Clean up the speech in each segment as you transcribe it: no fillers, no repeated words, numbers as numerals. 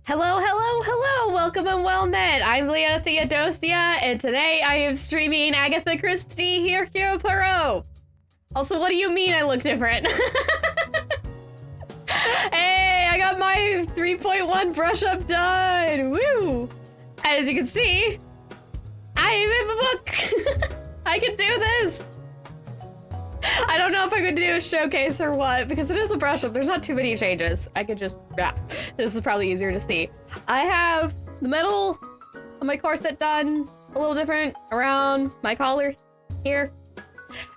Hello, hello, hello! Welcome and well met! I'm Leah Theodosia, and today I am streaming Agatha Christie, Hercule Poirot! Also, what do you mean I look different? Hey, I got my 3.1 brush up done! Woo! As you can see, I am in the book! I can do this! I don't know if I'm going to do a showcase or what, because it is a brush up. There's not too many changes. I could just, yeah, this is probably easier to see. I have the middle of my corset done a little different around my collar here.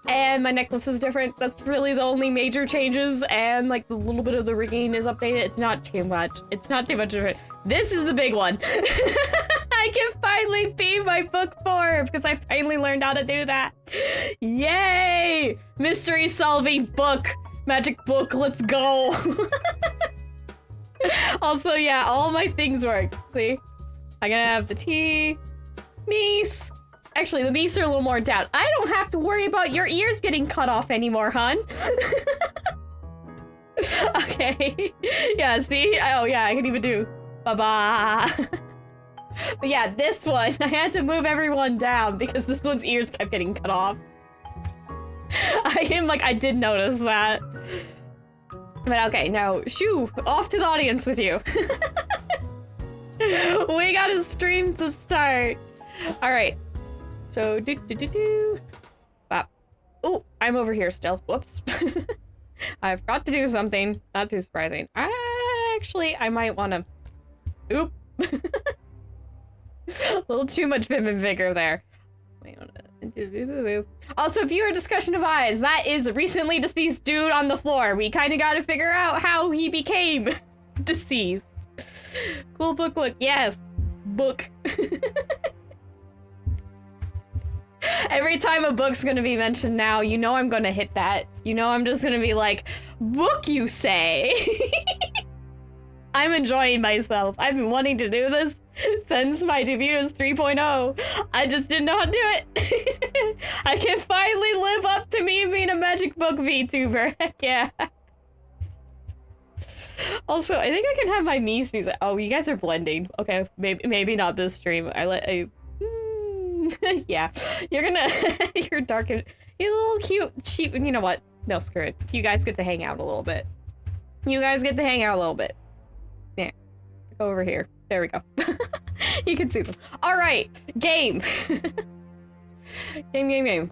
And my necklace is different. That's really the only major changes. And like the little bit of the rigging is updated. It's not too much. It's not too much different. This is the big one. I can finally be my book form because I finally learned how to do that. Yay! Mystery solving book. Magic book, let's go. Also, yeah, all my things work. See? I'm gonna have the T, meese. Actually, the meese are a little more down. I don't have to worry about your ears getting cut off anymore, hun. Okay. Yeah, see? Oh, yeah, I can even do ba-ba. But yeah, this one, I had to move everyone down because this one's ears kept getting cut off. I did notice that. But okay, now, shoo, off to the audience with you. We got a stream to start. All right, so Bop. Oh, I'm over here still, whoops. I forgot to do something, not too surprising. Actually, I might wanna, oop. A little too much vim and vigor there. Also, viewer discussion of eyes. That is a recently deceased dude on the floor. We kind of got to figure out how he became deceased. Cool book look. Yes. Book. Every time a book's gonna be mentioned now, you know I'm gonna hit that. You know I'm just gonna be like, book you say? I'm enjoying myself. I've been wanting to do this since my debut is 3.0. I just didn't know how to do it. I can finally live up to me being a magic book VTuber. Heck yeah. Also, I think I can have my Mises. Oh, you guys are blending. Okay, maybe not this stream. Yeah, you're dark and you're a little cute, cheap. You know what? No, screw it. You guys get to hang out a little bit. You guys get to hang out a little bit. Yeah, go over here. There we go. You can see them. All right, game. Game.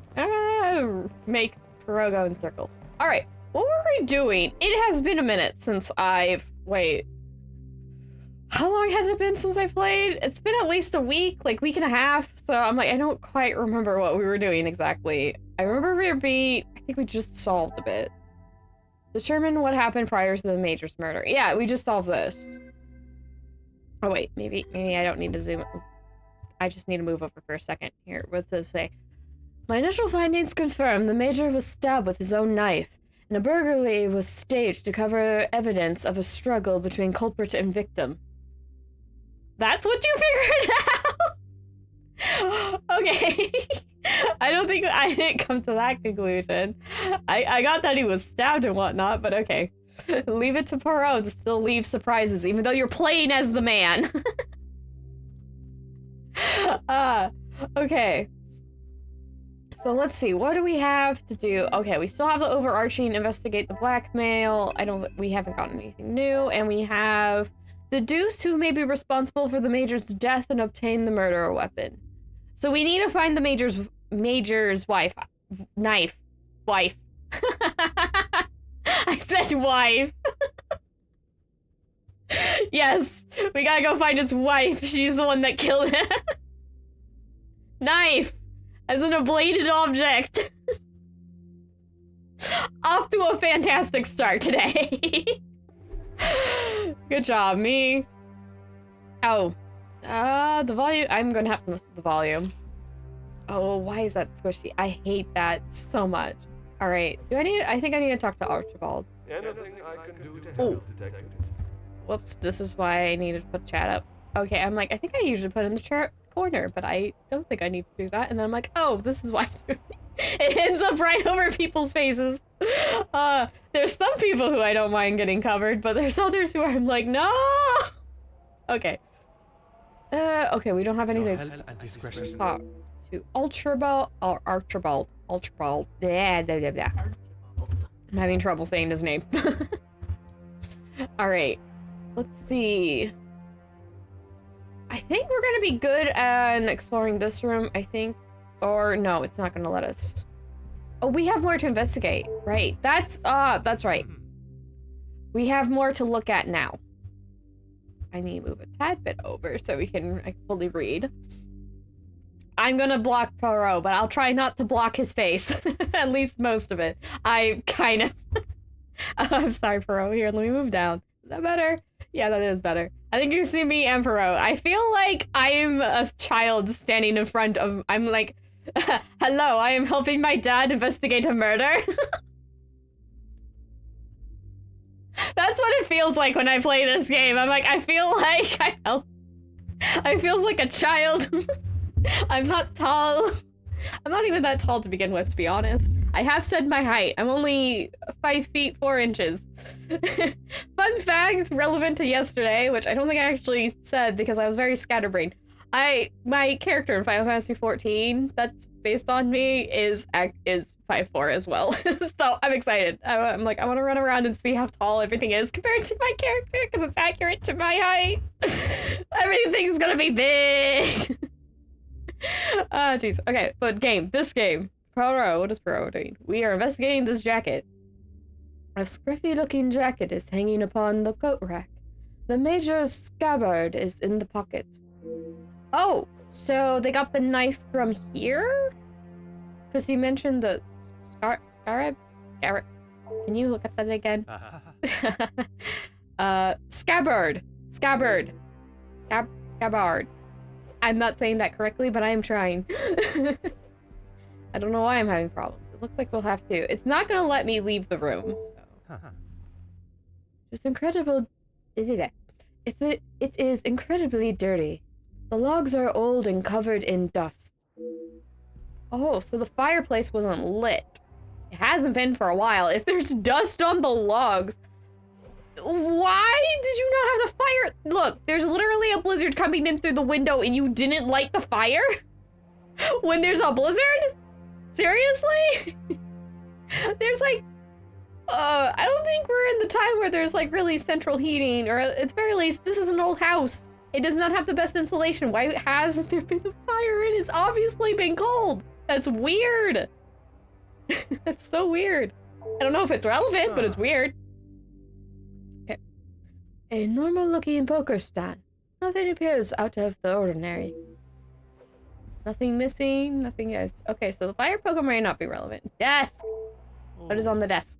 Make Poirot go in circles. All right, what were we doing? It has been a minute since wait. How long has it been since I played? It's been at least a week, like week and a half. So I'm like, I don't quite remember what we were doing exactly. I remember I think we just solved a bit. Determine what happened prior to the Major's murder. Yeah, we just solved this. Oh wait, maybe I don't need to zoom. I just need to move over for a second. Here, what's this say? My initial findings confirm the Major was stabbed with his own knife, and a burglary was staged to cover evidence of a struggle between culprit and victim. That's what you figured out? Okay. I don't think I didn't come to that conclusion. I got that he was stabbed and whatnot, but okay. Leave it to Poirot to still leave surprises, even though you're playing as the man. Okay. So let's see, what do we have to do? Okay, we still have the overarching investigate the blackmail. We haven't gotten anything new, and we have deduced who may be responsible for the Major's death and obtain the murderer weapon. So we need to find the Major's wife. Wife. I said wife. Yes, we gotta go find his wife. She's the one that killed him. Knife, as an ablated object. Off to a fantastic start today. Good job, me. Oh, the volume. I'm gonna have to mess with the volume. Oh, why is that squishy? I hate that so much. All right, I think I need to talk to Archibald. Anything I can do to help, Detective? Whoops, this is why I needed to put chat up. Okay, I'm like, I think I usually put it in the chat corner, but I don't think I need to do that. And then I'm like, oh, this is why I do it. It ends up right over people's faces. There's some people who I don't mind getting covered, but there's others who I'm like, no! Okay. Okay, we don't have Your anything. help and discretion. Talk to Archibald. Archibald. Blah, blah, blah, blah. I'm having trouble saying his name. All right. Let's see. I think we're gonna be good at exploring this room, I think. Or no, it's not gonna let us. Oh, we have more to investigate. Right. That's right. We have more to look at now. I need to move a tad bit over so we can fully read. I'm gonna block Poirot, but I'll try not to block his face. At least most of it. I kind of... I'm sorry, Poirot. Here, let me move down. Is that better? Yeah, that is better. I think you see me and Poirot. I feel like I'm a child standing in front of... I'm like, hello, I am helping my dad investigate a murder. That's what it feels like when I play this game. I'm like, I feel like I feel like a child. I'm not tall. I'm not even that tall to begin with, to be honest. I have said my height. I'm only 5 feet 4 inches. Fun fact relevant to yesterday, which I don't think I actually said because I was very scatterbrained. My character in Final Fantasy 14 that's based on me is 5'4" as well. So I'm excited. I'm like, I want to run around and see how tall everything is compared to my character because it's accurate to my height. Everything's gonna be big. Oh, jeez. Okay, but this game. Poirot, what is Poirot doing? We are investigating this jacket. A scruffy-looking jacket is hanging upon the coat rack. The major's scabbard is in the pocket. Oh, so they got the knife from here? Because he mentioned the scarab? Can you look at that again? Scabbard. Scabbard. Scabbard. I'm not saying that correctly, but I am trying. I don't know why I'm having problems. It looks like we'll have to. It's not gonna let me leave the room, so. It's incredible. It is incredibly dirty. The logs are old and covered in dust. Oh, so the fireplace wasn't lit. It hasn't been for a while. If there's dust on the logs, why did you not have the fire? Look, there's literally a blizzard coming in through the window and you didn't light the fire? When there's a blizzard? Seriously? There's like, I don't think we're in the time where there's like really central heating, or at the very least, this is an old house. It does not have the best insulation. Why hasn't there been a fire? It has obviously been cold. That's weird. That's so weird. I don't know if it's relevant, but it's weird. Okay. A normal-looking poker stand. Nothing appears out of the ordinary. Nothing missing, nothing is. Okay, so the fire poker may not be relevant. Desk! What is on the desk?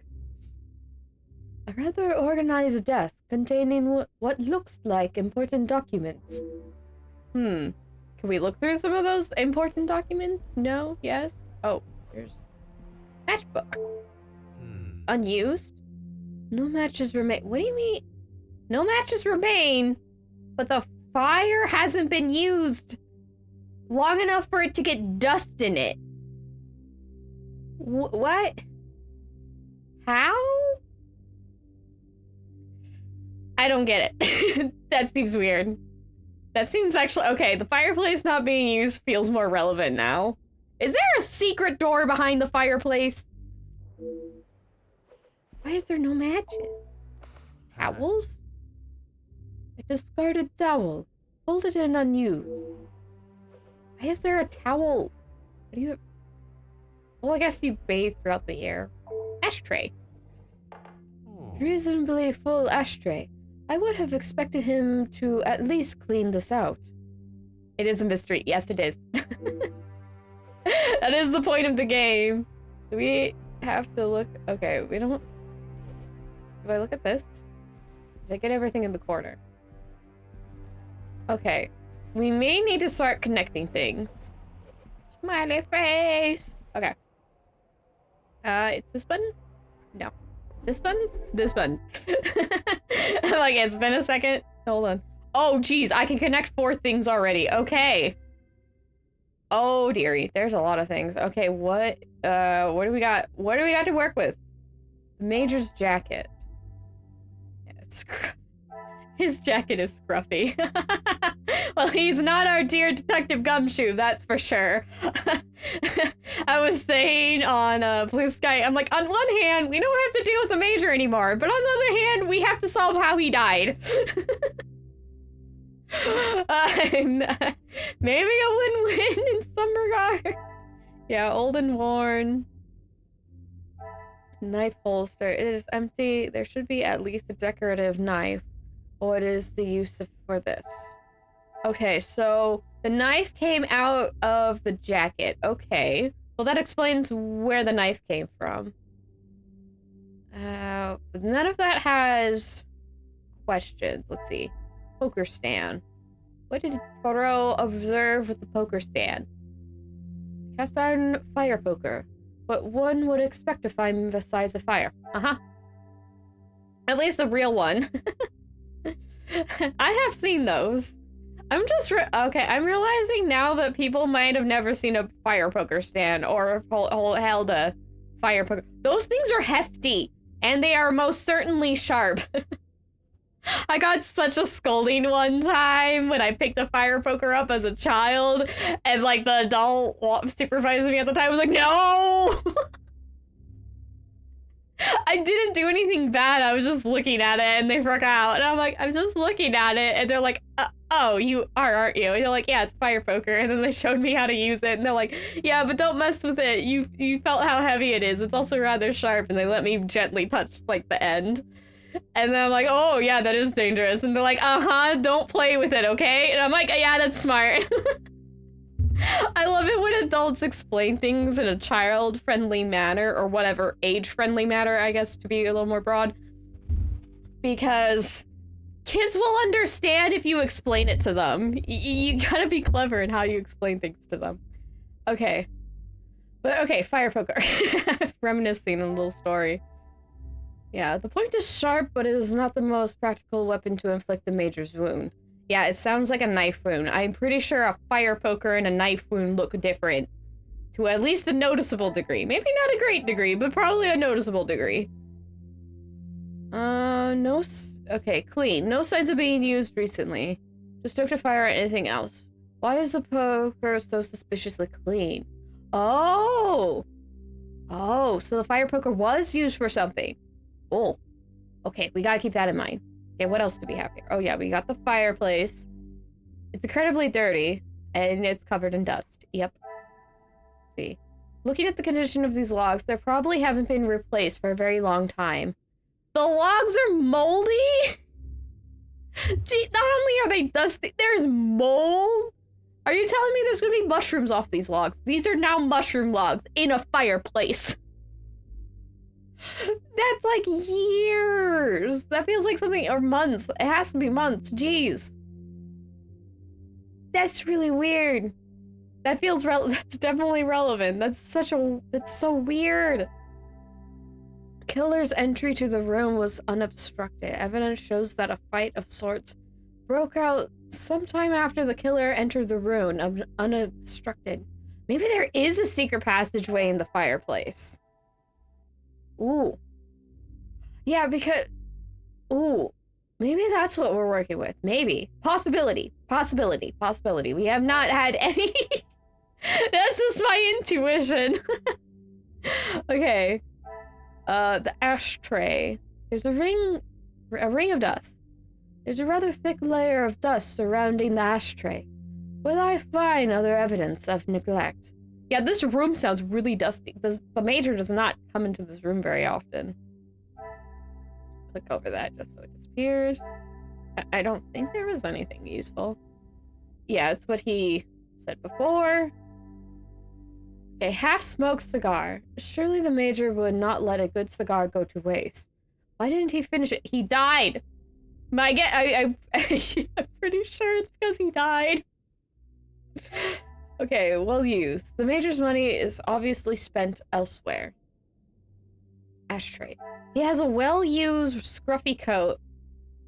A rather organized desk containing what looks like important documents. Can we look through some of those important documents? No? Yes? Oh, there's matchbook. Unused? No matches remain. What do you mean? No matches remain, but the fire hasn't been used long enough for it to get dust in it. What? How? I don't get it. That seems weird. That seems actually... Okay, the fireplace not being used feels more relevant now. Is there a secret door behind the fireplace? Why is there no matches? Towels? A discarded towel. Folded and unused. Why is there a towel? What do you... Well, I guess you bathe throughout the year. Ashtray. Reasonably full ashtray. I would have expected him to at least clean this out. It is a mystery. Yes, it is. That is the point of the game. Do we have to look... Okay, we don't... Do I look at this? Did I get everything in the corner? Okay. We may need to start connecting things. Smiley face! Okay. It's this button? No. This button? This button. I'm like, it's been a second. Hold on. Oh, geez, I can connect 4 things already. Okay. Oh, dearie. There's a lot of things. Okay, what do we got? What do we got to work with? Major's jacket. Yeah, His jacket is scruffy. Well, he's not our dear Detective Gumshoe, that's for sure. I was saying on Blue Sky, I'm like, on one hand, we don't have to deal with the Major anymore, but on the other hand, we have to solve how he died. Maybe a win-win in some regard. Yeah, old and worn. Knife holster. It is empty. There should be at least a decorative knife. What is the use for this? Okay, so the knife came out of the jacket. Okay. Well, that explains where the knife came from. But none of that has questions. Let's see. Poker stand. What did Poirot observe with the poker stand? Cast iron fire poker. What one would expect to find besides a fire. Uh-huh. At least the real one. I have seen those. I'm just okay, I'm realizing now that people might have never seen a fire poker stand or held a fire poker. Those things are hefty, and they are most certainly sharp. I got such a scolding one time when I picked a fire poker up as a child, and like the adult supervising me at the time was like, no! I didn't do anything bad, I was just looking at it and they freak out. And I'm like, I'm just looking at it, and they're like, oh, you are, aren't you? And they're like, yeah, it's fire poker. And then they showed me how to use it, and they're like, yeah, but don't mess with it. You felt how heavy it is. It's also rather sharp, and they let me gently touch like the end. And then I'm like, oh yeah, that is dangerous. And they're like, don't play with it, okay? And I'm like, yeah, that's smart. I love it when adults explain things in a child-friendly manner, or whatever, age-friendly manner, I guess, to be a little more broad. Because kids will understand if you explain it to them. You gotta be clever in how you explain things to them. Okay. But okay, fire poker. Reminiscing a little story. Yeah, the point is sharp, but it is not the most practical weapon to inflict the Major's wound. Yeah, it sounds like a knife wound. I'm pretty sure a fire poker and a knife wound look different. To at least a noticeable degree. Maybe not a great degree, but probably a noticeable degree. Okay, clean. No signs of being used recently. Just stoked a fire or anything else. Why is the poker so suspiciously clean? Oh! Oh, so the fire poker was used for something. Oh. Okay, we gotta keep that in mind. Okay, what else do we have here? Oh yeah, we got the fireplace. It's incredibly dirty, and it's covered in dust. Yep. Let's see. Looking at the condition of these logs, they probably haven't been replaced for a very long time. The logs are moldy? Gee, not only are they dusty, there's mold? Are you telling me there's gonna be mushrooms off these logs? These are now mushroom logs in a fireplace. That's like years. That feels like something, or months. It has to be months. Jeez. That's really weird. That feels that's definitely relevant. That's so weird. Killer's entry to the room was unobstructed. Evidence shows that a fight of sorts broke out sometime after the killer entered the room, unobstructed. Maybe there is a secret passageway in the fireplace. Ooh. Yeah, because... Ooh. Maybe that's what we're working with. Maybe. Possibility. Possibility. Possibility. We have not had any... That's just my intuition. Okay. The ashtray. There's a ring of dust. There's a rather thick layer of dust surrounding the ashtray. Will I find other evidence of neglect? Yeah, this room sounds really dusty. The Major does not come into this room very often. Click over that just so it disappears. I don't think there was anything useful. Yeah, it's what he said before. A half-smoked cigar. Surely the Major would not let a good cigar go to waste. Why didn't he finish it? He died! I'm pretty sure it's because he died. Okay, well used. The Major's money is obviously spent elsewhere. Ashtray. He has a well-used, scruffy coat.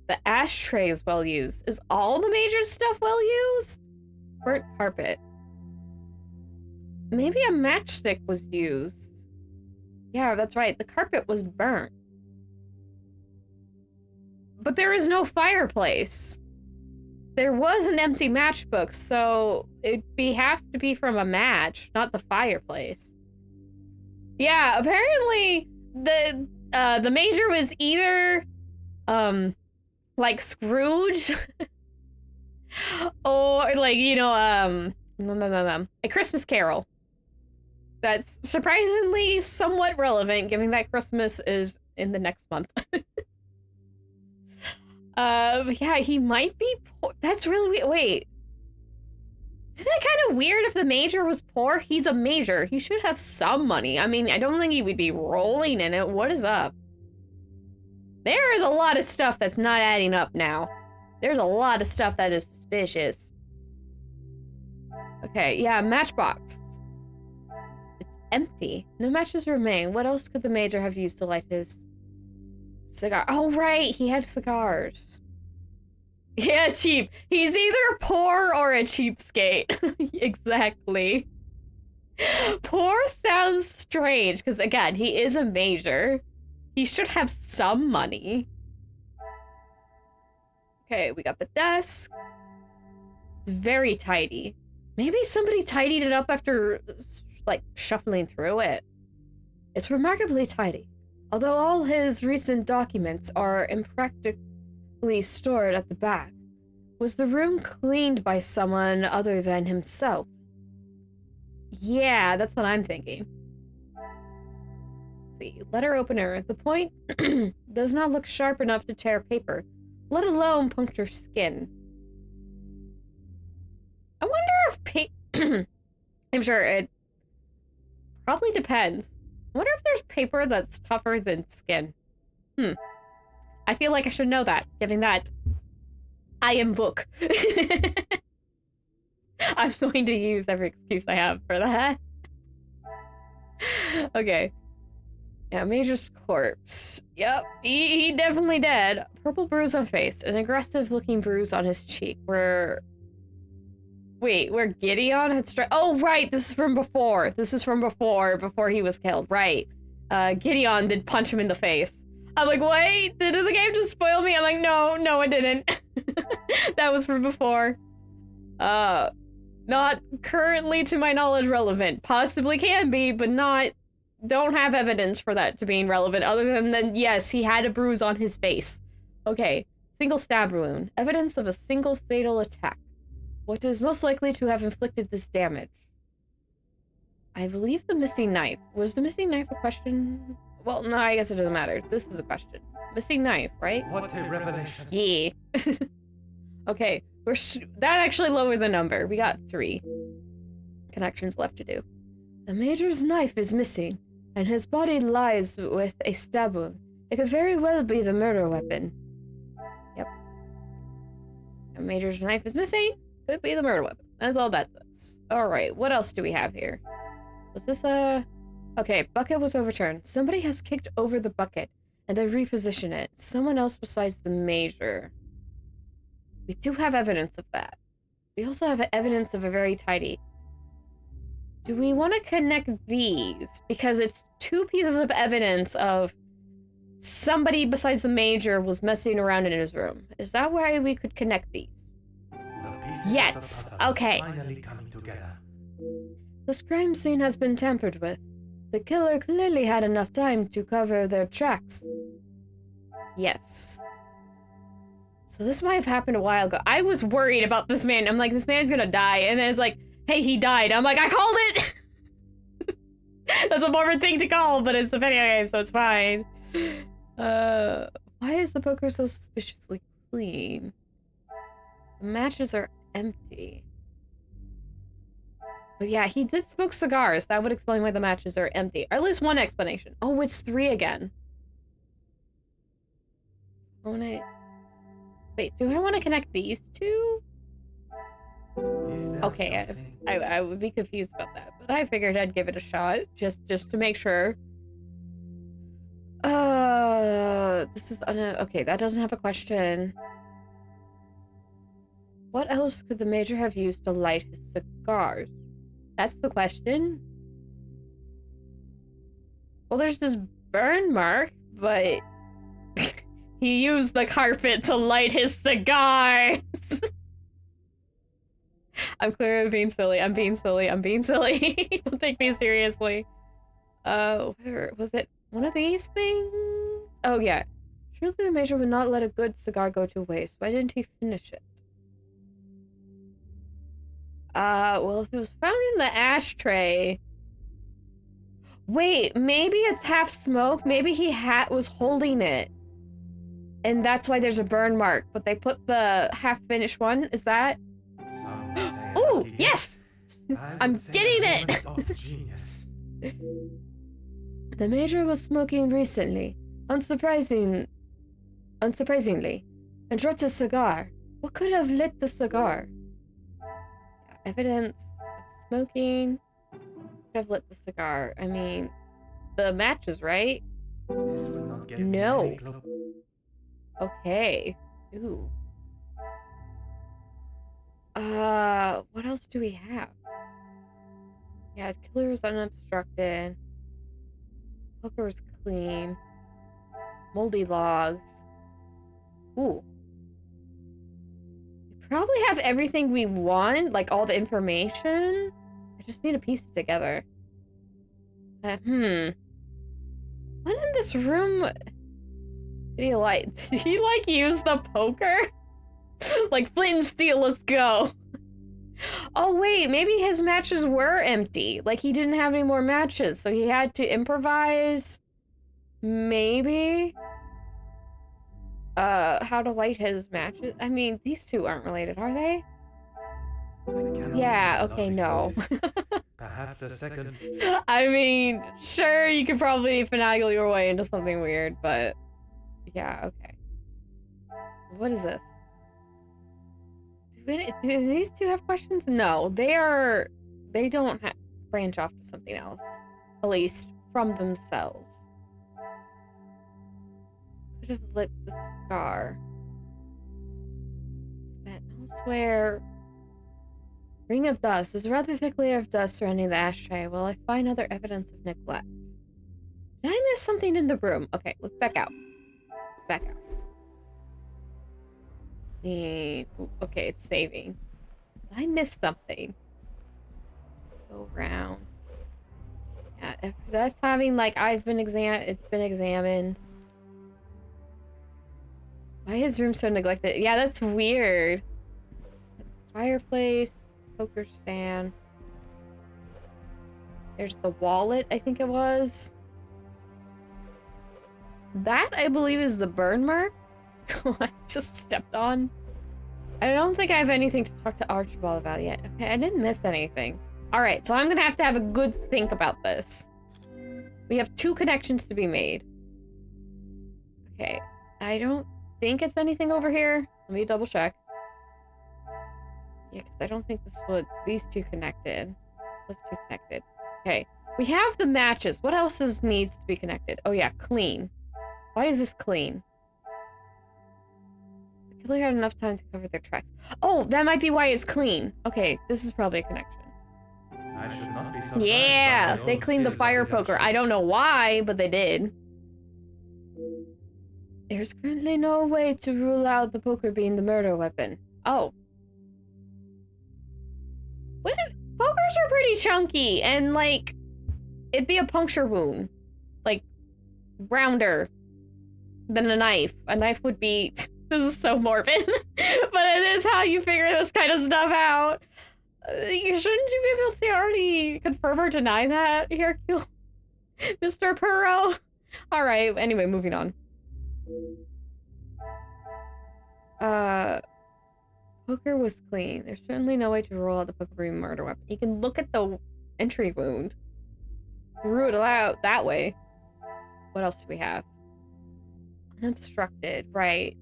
The ashtray is well-used. Is all the Major's stuff well-used? Burnt carpet. Maybe a matchstick was used. Yeah, that's right. The carpet was burnt. but there is no fireplace. There was an empty matchbook, so it'd have to be from a match, not the fireplace. Yeah, apparently the major was either like Scrooge or like, you know, A Christmas Carol. That's surprisingly somewhat relevant, given that Christmas is in the next month. Yeah, he might be poor. That's really weird. Wait. Isn't it kind of weird if the major was poor? He's a major. He should have some money. I mean, I don't think he would be rolling in it. What is up? There is a lot of stuff that's not adding up now. There's a lot of stuff that is suspicious. Okay, yeah, matchbox. It's empty. No matches remain. What else could the major have used to light his cigar? Oh, right, he had cigars. Yeah, cheap. He's either poor or a cheapskate. Exactly. Poor sounds strange, because again, he is a major. He should have some money. Okay, we got the desk. It's very tidy. Maybe somebody tidied it up after, like, shuffling through it. It's remarkably tidy. Although all his recent documents are impractically stored at the back. Was the room cleaned by someone other than himself? Yeah, that's what I'm thinking. Let's see, letter opener. The point does not look sharp enough to tear paper, let alone puncture skin. I wonder if I'm sure it probably depends. I wonder if there's paper that's tougher than skin. I feel like I should know that, given that I am book. I'm going to use every excuse I have for that. Okay. Yeah, Major's corpse. Yep, he definitely dead. Purple bruise on face, an aggressive-looking bruise on his cheek. Where Gideon had struck. Oh, right, this is from before. This is from before he was killed. Right. Gideon did punch him in the face. I'm like, wait, did the game just spoil me? I'm like, no, it didn't. That was from before. Not currently, to my knowledge, relevant. Possibly can be, but don't have evidence for that to being relevant, other than yes, he had a bruise on his face. Okay, single stab wound. Evidence of a single fatal attack. What is most likely to have inflicted this damage? I believe the missing knife. Was the missing knife a question? Well, no, I guess it doesn't matter. This is a question. Missing knife, right? What a revelation. Yeah. Okay, that actually lowered the number. We got 3 connections left to do. The major's knife is missing, and his body lies with a stab wound. It could very well be the murder weapon. Yep. The major's knife is missing. Could be the murder weapon. That's all that says. Alright, what else do we have here? Was this a... Okay, bucket was overturned. Somebody has kicked over the bucket, and then repositioned it. Someone else besides the major. We do have evidence of that. We also have evidence of a very tidy... Do we want to connect these? Because it's 2 pieces of evidence of somebody besides the major was messing around in his room. Is that why we could connect these? Yes! Okay. Finally coming together. This crime scene has been tampered with. The killer clearly had enough time to cover their tracks. Yes. So this might have happened a while ago. I was worried about this man. I'm like, this man's gonna die. And then it's like, hey, he died. I'm like, I called it! That's a morbid thing to call, but it's a video game, so it's fine. Why is the poker so suspiciously clean? The matches are empty. But yeah, he did smoke cigars. That would explain why the matches are empty. Or at least one explanation. Oh, it's 3 again. Wait, do I want to connect these 2? Okay, I would be confused about that, but I figured I'd give it a shot, just to make sure. This is okay, that doesn't have a question. What else could the major have used to light his cigars? That's the question. Well, there's this burn mark, but He used the carpet to light his cigars. I'm clearly being silly. I'm being silly. I'm being silly. Don't take me seriously. Where was it? One of these things? Oh, yeah. Surely the Major would not let a good cigar go to waste. Why didn't he finish it? Well, if it was found in the ashtray... Wait, maybe it's half smoked? Maybe he was holding it. And that's why there's a burn mark, but they put the half-finished one? Is that... Ooh, yes! I'm getting it! The Major was smoking recently. Unsurprisingly. And dropped a cigar. What could have lit the cigar? Evidence of smoking. Could have lit the cigar. I mean, the matches, right? No. Okay. Ooh. What else do we have? Yeah, killer was unobstructed. Poker was clean. Moldy logs. Ooh. We probably have everything we want, like all the information. I just need to piece it together. What in this room did he like? Did he like use the poker? Like flint and steel, let's go. Oh wait, maybe his matches were empty. Like he didn't have any more matches, so he had to improvise. Maybe? How to light his matches? I mean, these two aren't related, are they? Yeah, okay, no. Perhaps a second. I mean, sure, you could probably finagle your way into something weird, but... Yeah, okay. What is this? Do these two have questions? No, they don't branch off to something else. At least, from themselves. Could have lit the cigar. Spent elsewhere. Ring of dust. There's a rather thick layer of dust surrounding the ashtray. Will I find other evidence of neglect? Did I miss something in the room? Okay, let's back out. Let's back out. Okay, it's saving. Did I miss something? Go around. Yeah, if that's having like it's been examined. Why is room so neglected? Yeah, that's weird. Fireplace, poker stand. There's the wallet, I think it was. That, I believe, is the burn mark. I just stepped on. I don't think I have anything to talk to Archibald about yet. Okay, I didn't miss anything. Alright, so I'm gonna have a good think about this. We have 2 connections to be made. Okay, I don't think it's anything over here. Let me double check. Yeah, because I don't think these 2 connected. Those 2 connected. Okay, we have the matches. What else needs to be connected? Oh yeah, clean. Why is this clean? The killer had enough time to cover their tracks. Oh, that might be why it's clean. Okay, this is probably a connection. I should not be surprised. Yeah, they cleaned the fire poker. I don't know why, but they did. There's currently no way to rule out the poker being the murder weapon. Oh. Pokers are pretty chunky, and like, it'd be a puncture wound. Like, rounder than a knife. A knife would be... This is so morbid. But it is how you figure this kind of stuff out. Shouldn't you be able to already confirm or deny that, Hercule? Mr. Poirot? Alright, anyway, moving on. Poker was clean. There's certainly no way to rule out the poker being a murder weapon. You can look at the entry wound. Rule it out that way. What else do we have? Unobstructed, right.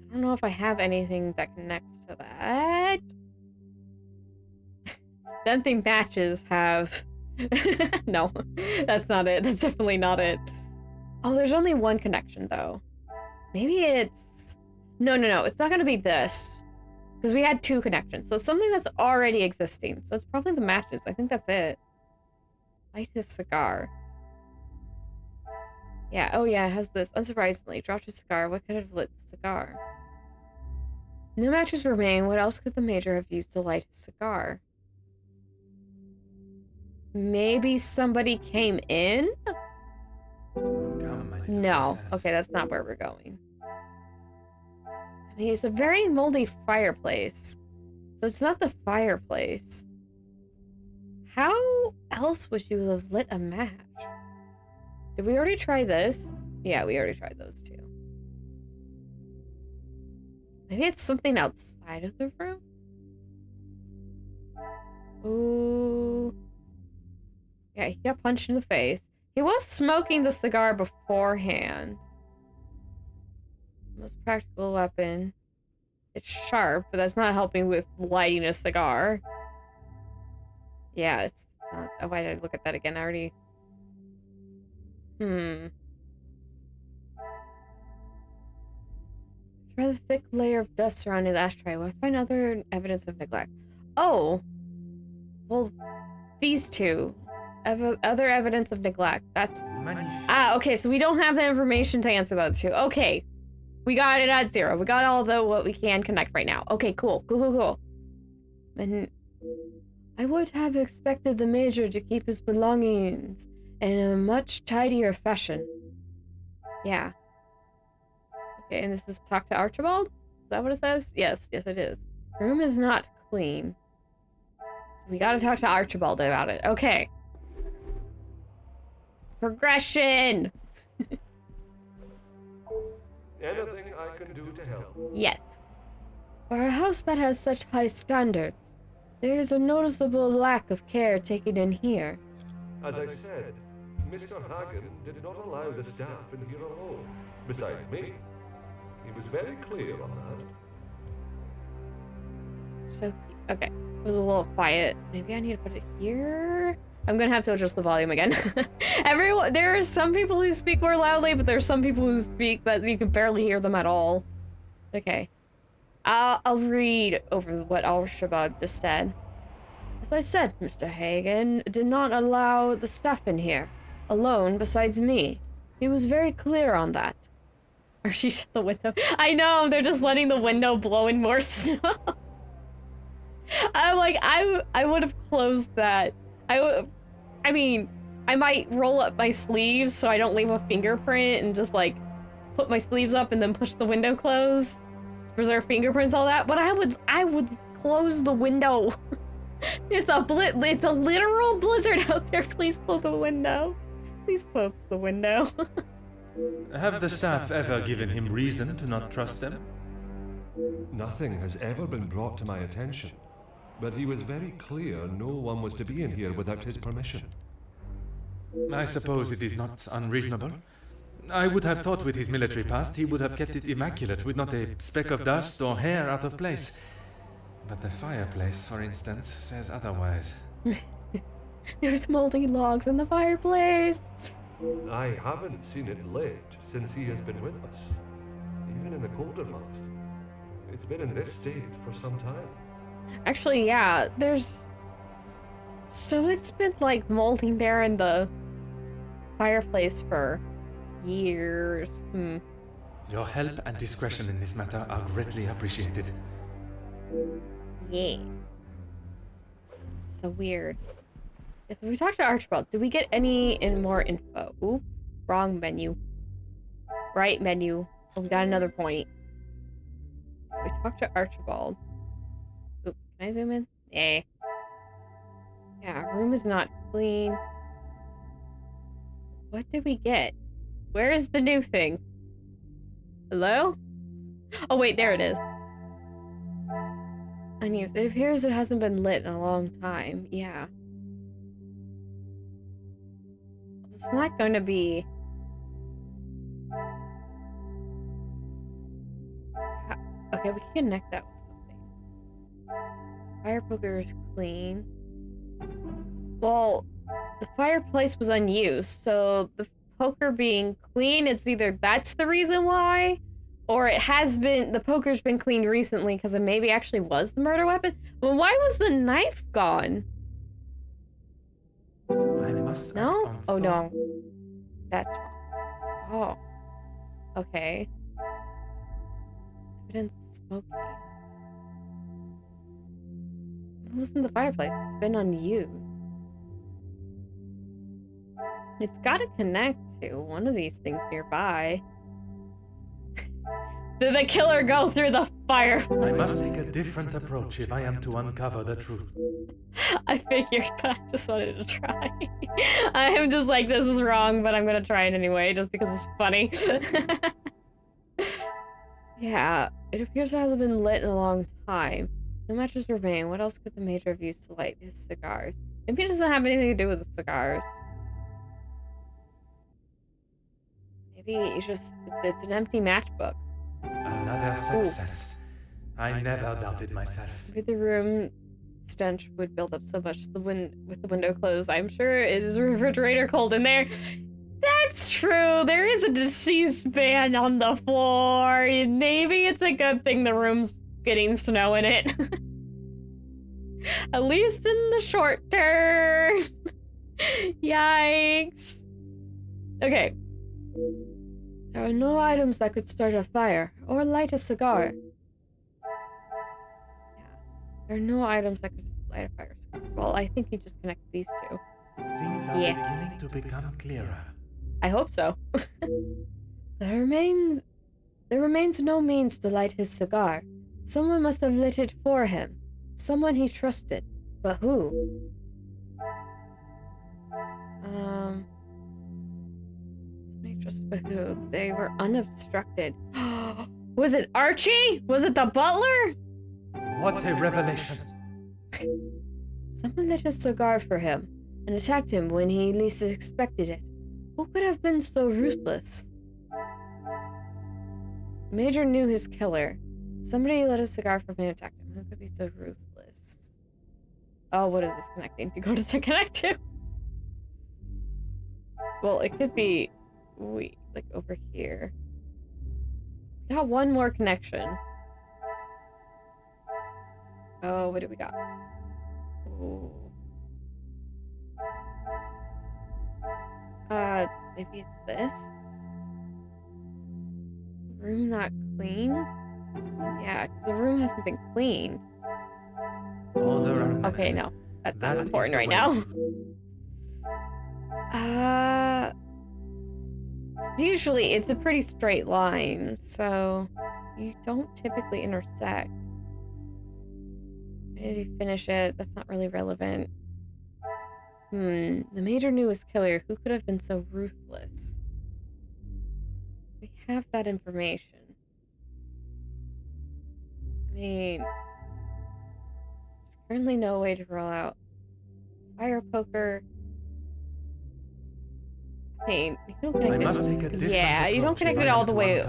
I don't know if I have anything that connects to that. Don't think matches have... No, that's not it. That's definitely not it. Oh, there's only one connection, though. Maybe it's... No, it's not gonna be this. Because we had 2 connections. So it's something that's already existing. So it's probably the matches. I think that's it. Light his cigar. Yeah, oh yeah, it has this. Unsurprisingly, dropped a cigar. What could have lit the cigar? No matches remain. What else could the Major have used to light his cigar? Maybe somebody came in? Come, my little No. princess. Okay, that's not where we're going. I mean, it's a very moldy fireplace. So it's not the fireplace. How else would you have lit a match? Did we already try this? Yeah, we already tried those two. Maybe it's something outside of the room? Ooh. Yeah, he got punched in the face. He was smoking the cigar beforehand. Most practical weapon. It's sharp, but that's not helping with lighting a cigar. Yeah, it's not... Oh, why did I look at that again? I already... Rather thick layer of dust surrounding the ashtray. Will I find other evidence of neglect? Oh! Well, these two. Other evidence of neglect. That's... Magnifique. Ah, okay, so we don't have the information to answer those two. Okay. We got it at 0. We got all the what we can connect right now. Okay, cool. Cool. And I would have expected the Major to keep his belongings in a much tidier fashion. Yeah. Okay, and this is talk to Archibald? Is that what it says? Yes, it is. The room is not clean. So we gotta talk to Archibald about it. Okay. Progression! Anything I can do to help? Yes. For a house that has such high standards, there is a noticeable lack of care taken in here. As I said, Mr. Hagen did not allow the staff in here alone, besides me. He was very clear on that. So, okay. It was a little quiet. Maybe I need to put it here? I'm gonna have to adjust the volume again. There are some people who speak more loudly, but there's some people who speak that you can barely hear them at all. Okay. I'll read over what Al-Shabaab just said. As I said, Mr. Hagen did not allow the staff in here, alone besides me. He was very clear on that. Or she shut the window. I know, they're just letting the window blow in more snow. I'm like, I would have closed that. I mean, I might roll up my sleeves so I don't leave a fingerprint and just like put my sleeves up and then push the window closed. Preserve fingerprints, all that, but I would close the window. It's a literal blizzard out there. Please close the window. Please close the window. Have the staff ever given him reason to not trust them? Nothing has ever been brought to my attention, but he was very clear no one was to be in here without his permission. I suppose it is not unreasonable. I would have thought with his military past he would have kept it immaculate with not a speck of dust or hair out of place. But the fireplace, for instance, says otherwise. There's moldy logs in the fireplace. I haven't seen it lit since he has been with us, even in the colder months. It's been in this state for some time. Actually, yeah, so it's been like molding there in the fireplace for years. Your help and discretion in this matter are greatly appreciated. Yeah. So weird. If we talk to Archibald, do we get any more info? Ooh, wrong menu. Right menu. Oh, we got another point. We talk to Archibald. Oop, can I zoom in? Eh. Yeah, room is not clean. What did we get? Where is the new thing? Hello? Oh wait, there it is. Unused. It appears it hasn't been lit in a long time. Yeah. It's not going to be... Okay, we can connect that with something. Fire poker is clean. Well, the fireplace was unused, so the poker being clean, it's either that's the reason why, or it has been, the poker's been cleaned recently because it maybe actually was the murder weapon. But why was the knife gone? I must No? act on Oh thought. no. That's wrong. Oh. Okay. Evidence smoking. It was in the fireplace. It's been unused. It's gotta connect to one of these things nearby. Did the killer go through the fire? I must take a different approach if I am to uncover the truth. I figured, but I just wanted to try. I am just like, this is wrong, but I'm gonna try it anyway, just because it's funny. Yeah, it appears it hasn't been lit in a long time. No matches remain. What else could the Major have used to light his cigars? Maybe it doesn't have anything to do with the cigars. Maybe it's an empty matchbook. Another success. I never doubted myself. Maybe the room stench would build up so much with the window closed. I'm sure it is a refrigerator cold in there. That's true. There is a deceased man on the floor. Maybe it's a good thing the room's getting snow in it. At least in the short term. Yikes. Okay. There are no items that could start a fire or light a cigar. Yeah. There are no items that could light a fire. Well, I think you just connect these two. Things are beginning to become clearer. I hope so. There remains no means to light his cigar. Someone must have lit it for him. Someone he trusted. But who? Somebody trusted, but who? They were unobstructed. Was it Archie? Was it the butler? What a revelation. Someone lit his cigar for him and attacked him when he least expected it. Who could have been so ruthless? Major knew his killer. Somebody lit a cigar for him and attacked him. Who could be so ruthless? Oh, what is this connecting to? Go to connect to? Well, it could be... Wait, like over here. We got one more connection. Oh, what do we got? Oh. Maybe it's this? Room not cleaned? Yeah, because the room hasn't been cleaned. Okay, no. That's not important right now. Usually it's a pretty straight line, so you don't typically intersect. Did he finish it? That's not really relevant. The Major knew his killer. Who could have been so ruthless? We have that information. I mean, there's currently no way to roll out fire poker. I mean, you don't connect it. Yeah, you don't connect it all the way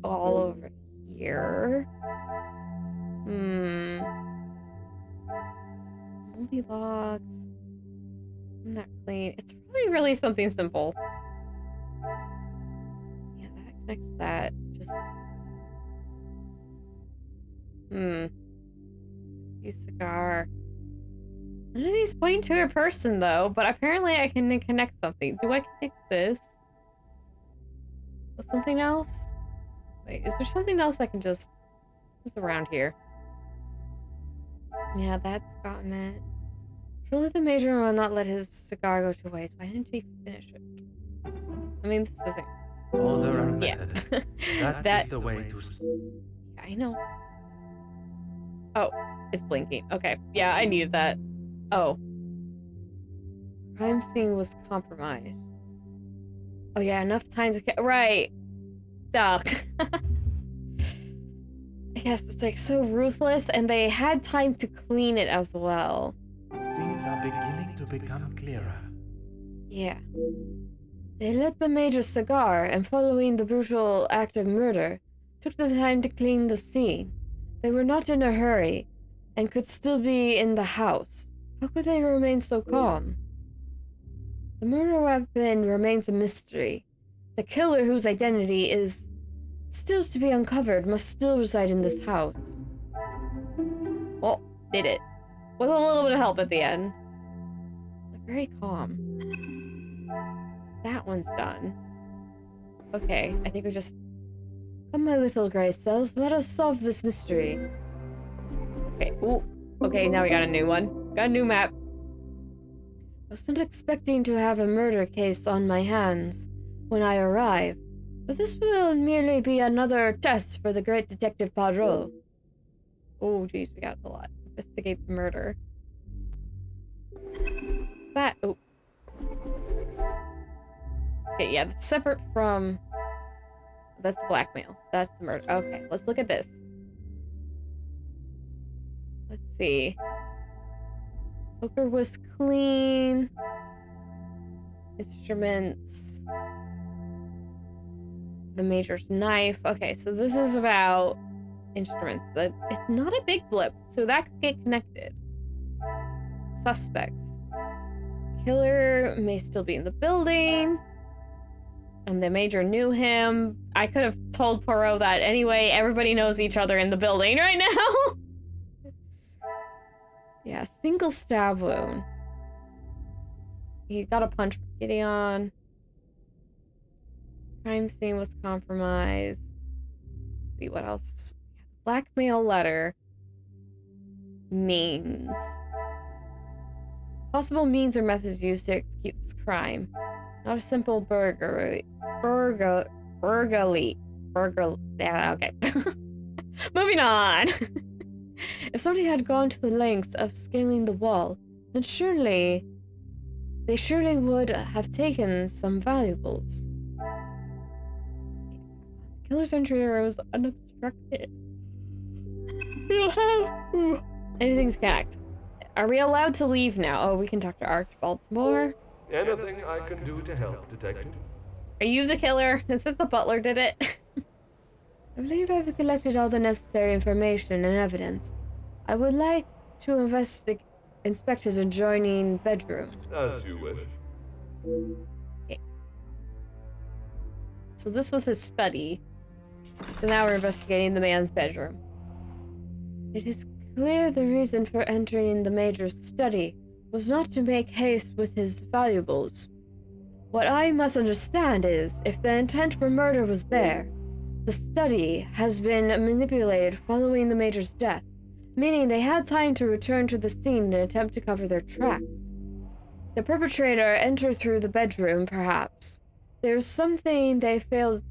all over here. Moldy logs. Not clean. It's probably really something simple. Yeah, that connects that. Just use cigar. None of these point to a person though, but apparently I can connect something. Do I connect this with something else? Wait, is there something else I can just... What's around here? Yeah, that's gotten it. Surely the Major will not let his cigar go to waste. Why didn't he finish it? I mean, this isn't... Order and method. Yeah. That is the way to... Yeah, I know. Oh, it's blinking. Okay. Yeah, I needed that. Oh. Crime scene was compromised. Oh yeah, enough time to... Right. Duck. Yes, it's like so ruthless, and they had time to clean it as well. Things are beginning to become clearer. Yeah. They lit the Major's cigar, and following the brutal act of murder, took the time to clean the scene. They were not in a hurry, and could still be in the house. How could they remain so calm? The murder weapon remains a mystery. The killer, whose identity is still to be uncovered, must still reside in this house. Well, did it. With a little bit of help at the end. They're very calm. That one's done. Okay, I think we just... Come, my little gray cells, let us solve this mystery. Okay, ooh. Okay, now we got a new one. Got a new map. I was not expecting to have a murder case on my hands when I arrived, but this will merely be another test for the great Detective Poirot. Oh, geez, we got a lot. Investigate the murder. What's that? Oh. Okay, yeah, that's separate from... That's blackmail. That's the murder. Okay, let's look at this. Let's see. Poker was clean. Instruments. The Major's knife. Okay, so this is about instruments. It's not a big blip, so that could get connected. Suspects. Killer may still be in the building. And the Major knew him. I could have told Poirot that anyway. Everybody knows each other in the building right now. Yeah, single stab wound. He got a punch from Gideon. Crime scene was compromised. Let's see what else. Blackmail letter. Means. Possible means or methods used to execute this crime. Not a simple burglary. Yeah, okay. Moving on. If somebody had gone to the lengths of scaling the wall, then they surely would have taken some valuables. Killer's entry was unobstructed. We don't have... Ooh. Anything's connect. Are we allowed to leave now? Oh, we can talk to Archibald some more. Anything I can do to help, Detective? Are you the killer? Is it the butler did it? I believe I've collected all the necessary information and evidence. I would like to inspect his adjoining bedroom. As you wish. Okay. So this was his study. So now we're investigating the man's bedroom. It is clear the reason for entering the Major's study was not to make haste with his valuables. What I must understand is, if the intent for murder was there, the study has been manipulated following the Major's death, meaning they had time to return to the scene and attempt to cover their tracks. The perpetrator entered through the bedroom, perhaps. Is there something they failed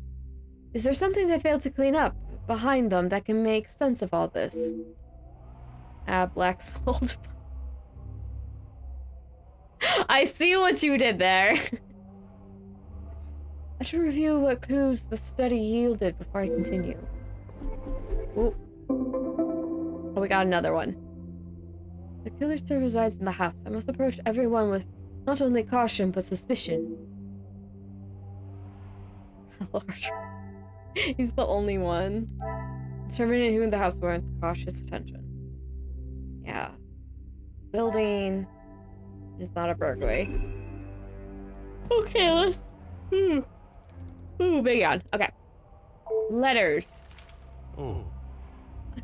to clean up behind them that can make sense of all this? Black sold. I see what you did there. I should review what clues the study yielded before I continue. Ooh. Oh, we got another one. The killer still resides in the house. I must approach everyone with not only caution, but suspicion. Lord. He's the only one. Determining who in the house warrants cautious attention. Yeah. Building. It's not a burglary. Okay, let's... Ooh, big yawn. Okay. Letters. Oh.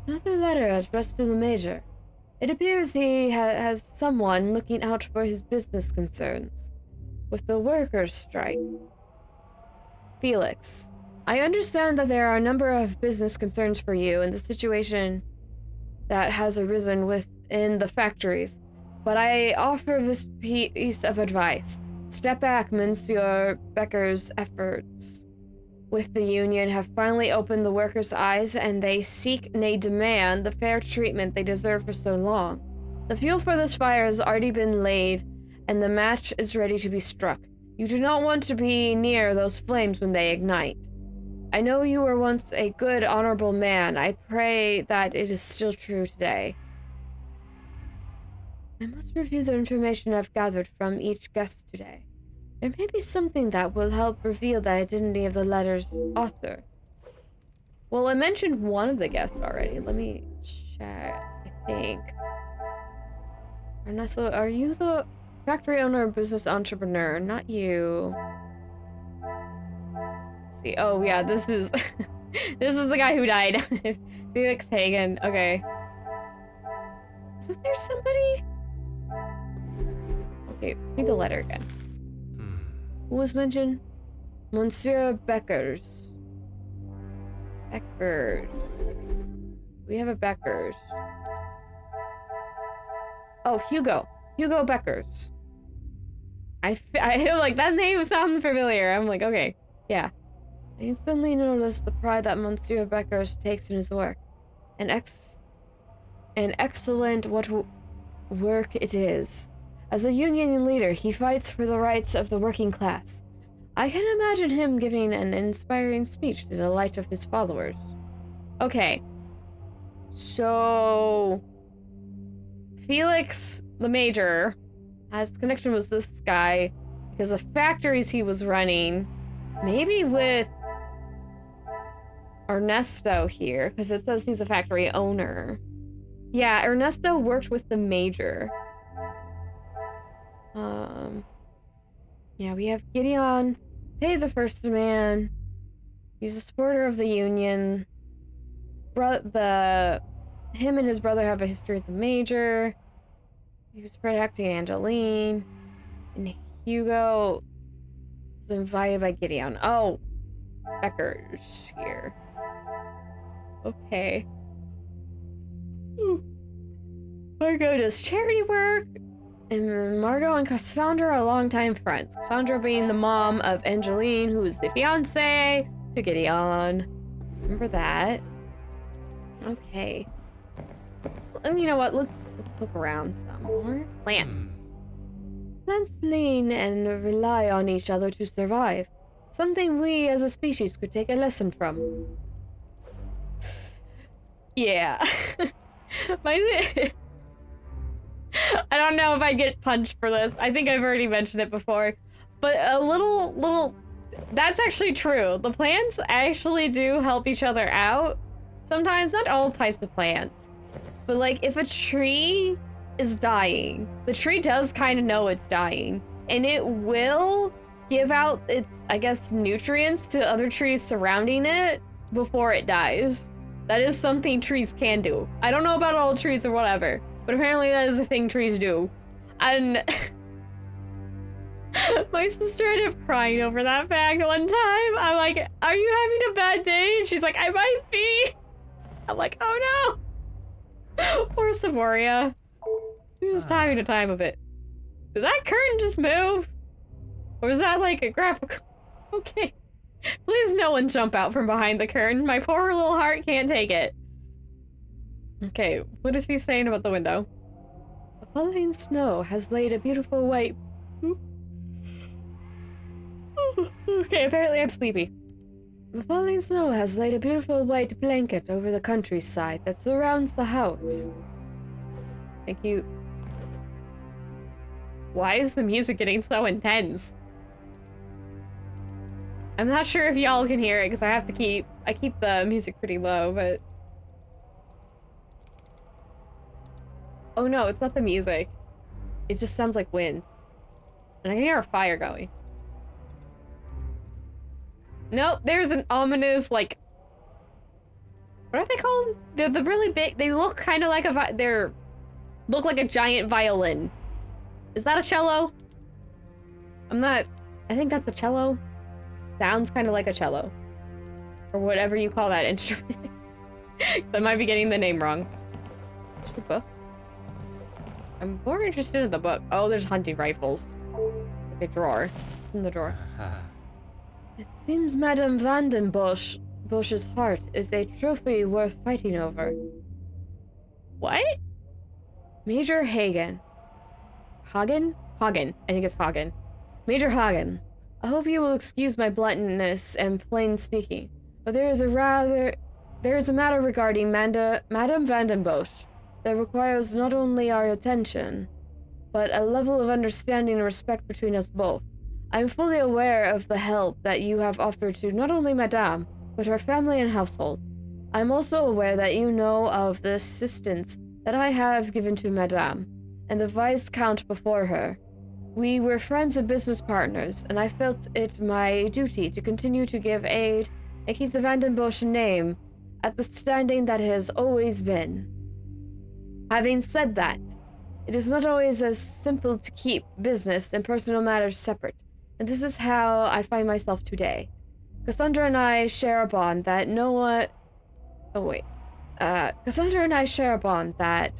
Another letter addressed to the Major. It appears he has someone looking out for his business concerns. With the workers' strike. Felix. I understand that there are a number of business concerns for you in the situation that has arisen within the factories, but I offer this piece of advice. Step back, Monsieur Becker's efforts with the union have finally opened the workers' eyes, and they seek, nay demand, the fair treatment they deserve for so long. The fuel for this fire has already been laid, and the match is ready to be struck. You do not want to be near those flames when they ignite. I know you were once a good, honorable man. I pray that it is still true today. I must review the information I've gathered from each guest today. There may be something that will help reveal the identity of the letter's author. Well, I mentioned one of the guests already. Let me check. I think. Ernesto, are you the factory owner or business entrepreneur? Not you. Let's see. Oh, yeah, this is... this is the guy who died. Felix Hagen. Okay. Isn't there somebody? Okay, read the letter again. Who was mentioned? Monsieur Beckers. Beckers. We have a Beckers. Oh, Hugo. Hugo Beckers. I like, that name sounds familiar. I'm like, okay, yeah. I instantly noticed the pride that Monsieur Beckers takes in his work. An excellent work it is. As a union leader, he fights for the rights of the working class. I can imagine him giving an inspiring speech to the delight of his followers. Okay. So... Felix, the Major, has connection with this guy because of factories he was running. Maybe with Ernesto here, because it says he's a factory owner. Yeah, Ernesto worked with the Major. Yeah, we have Gideon, Pay the First Man. He's a supporter of the Union. Him and his brother have a history with the Major. He was protecting Angeline. And Hugo was invited by Gideon. Oh, Becker's here. Okay. Margot does charity work. And Margot and Cassandra are longtime friends. Cassandra being the mom of Angeline, who is the fiance to Gideon. Remember that. Okay. You know what? Let's look around some more. Plants. Plants lean and rely on each other to survive. Something we as a species could take a lesson from. Yeah. I don't know if I get punched for this. I think I've already mentioned it before. But a little... That's actually true. The plants actually do help each other out. Sometimes, not all types of plants. But like, if a tree is dying, the tree does kind of know it's dying. And it will give out its, I guess, nutrients to other trees surrounding it before it dies. That is something trees can do. I don't know about all trees or whatever, but apparently that is a thing trees do. And my sister ended up crying over that fact one time. I'm like, are you having a bad day? And she's like, I might be. I'm like, oh no. Poor Samoria. She's just having a time of it. Did that curtain just move? Or was that like a graphic? Okay. Please no one jump out from behind the curtain. My poor little heart can't take it. Okay, what is he saying about the window? The falling snow has laid a beautiful white... Okay, apparently I'm sleepy. The falling snow has laid a beautiful white blanket over the countryside that surrounds the house. Thank you. Why is the music getting so intense? I'm not sure if y'all can hear it because I keep the music pretty low, but... Oh no, it's not the music. It just sounds like wind. And I can hear a fire going. Nope, there's an ominous, like... What are they called? They're the really big... They look kind of like a... Look like a giant violin. Is that a cello? I'm not... I think that's a cello. Sounds kind of like a cello. Or whatever you call that instrument. I might be getting the name wrong. There's the book. I'm more interested in the book. Oh, there's hunting rifles. Okay, drawer. It's in the drawer. It seems Madame Vandenbosch's heart is a trophy worth fighting over. What? Major Hagen. Hagen? Hagen. I think it's Hagen. Major Hagen. I hope you will excuse my bluntness and plain speaking, but there is a matter regarding Madame Vandenbosch that requires not only our attention, but a level of understanding and respect between us both. I am fully aware of the help that you have offered to not only Madame, but her family and household. I am also aware that you know of the assistance that I have given to Madame, and the Viscount before her. We were friends and business partners, and I felt it my duty to continue to give aid and keep the Vandenbosch name at the standing that it has always been. Having said that, it is not always as simple to keep business and personal matters separate. And this is how I find myself today. Cassandra and I share a bond that no one... Oh, wait. Cassandra and I share a bond that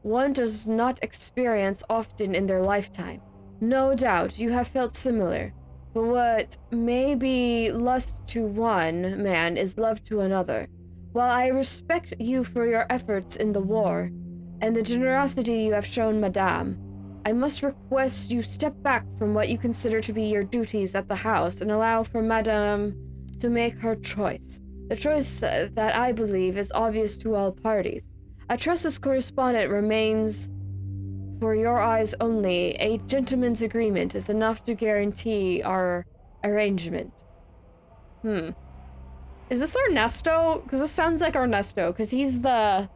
one does not experience often in their lifetime. No doubt you have felt similar, but what may be lust to one man is love to another. While I respect you for your efforts in the war, and the generosity you have shown Madame, I must request you step back from what you consider to be your duties at the house and allow for Madame to make her choice. The choice that I believe is obvious to all parties. I trust this correspondent remains for your eyes only. A gentleman's agreement is enough to guarantee our arrangement. Is this Ernesto? Because this sounds like Ernesto, because he's the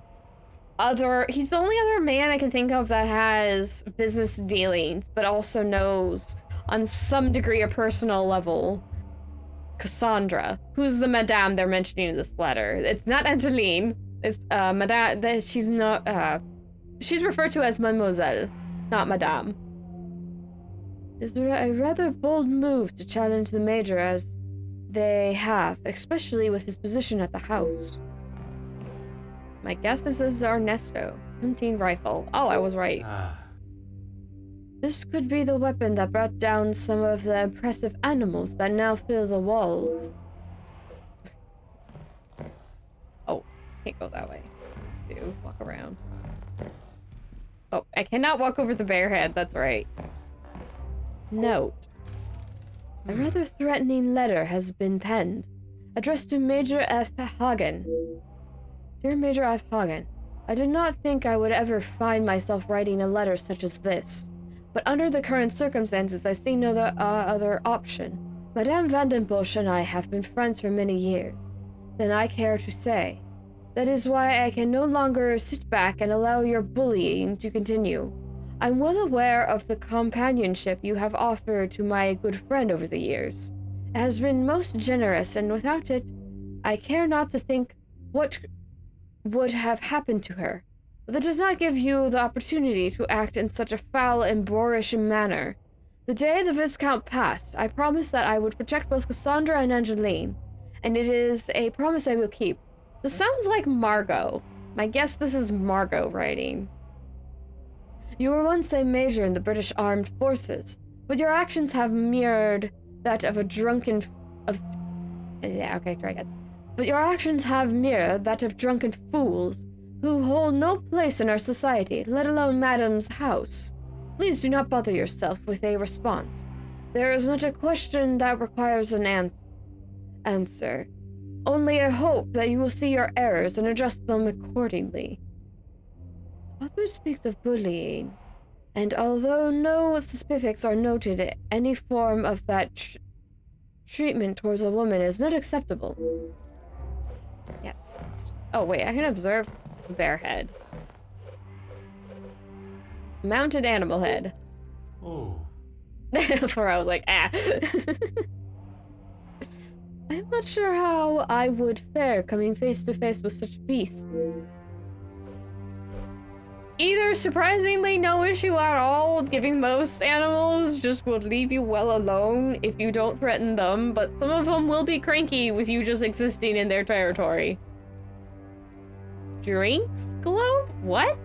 only other man I can think of that has business dealings, but also knows, on some degree, a personal level, Cassandra, who's the madame they're mentioning in this letter. It's not Angeline. It's madame. She's not. She's referred to as Mademoiselle, not Madame. It's a rather bold move to challenge the Major as they have, especially with his position at the house. My guess this is Ernesto. Hunting rifle. Oh, I was right. This could be the weapon that brought down some of the impressive animals that now fill the walls. Oh, can't go that way. Do walk around. Oh, I cannot walk over the bear head, that's right. Note. A rather threatening letter has been penned, addressed to Major F. Hagen. Dear Major F. Hagen, I did not think I would ever find myself writing a letter such as this, but under the current circumstances I see no other option. Madame Vandenbosch and I have been friends for many years, than I care to say. That is why I can no longer sit back and allow your bullying to continue. I'm well aware of the companionship you have offered to my good friend over the years. It has been most generous, and without it, I care not to think what would have happened to her. But that does not give you the opportunity to act in such a foul and boorish manner. The day the Viscount passed, I promised that I would protect both Cassandra and Angeline, and it is a promise I will keep. This sounds like Margot. My guess this is Margot writing. You were once a major in the British Armed Forces, but your actions have mirrored that of a drunken... But your actions have mirrored that of drunken fools who hold no place in our society, let alone Madame's house. Please do not bother yourself with a response. There is not a question that requires an answer. Only I hope that you will see your errors and adjust them accordingly. The author speaks of bullying, and although no specifics are noted, any form of that treatment towards a woman is not acceptable. Yes. Oh wait, I can observe the bear head. Mounted animal head. Oh. Before I was like, ah. I'm not sure how I would fare coming face to face with such beasts. Either surprisingly no issue at all, giving most animals just would leave you well alone if you don't threaten them, but some of them will be cranky with you just existing in their territory. Drinks globe? What?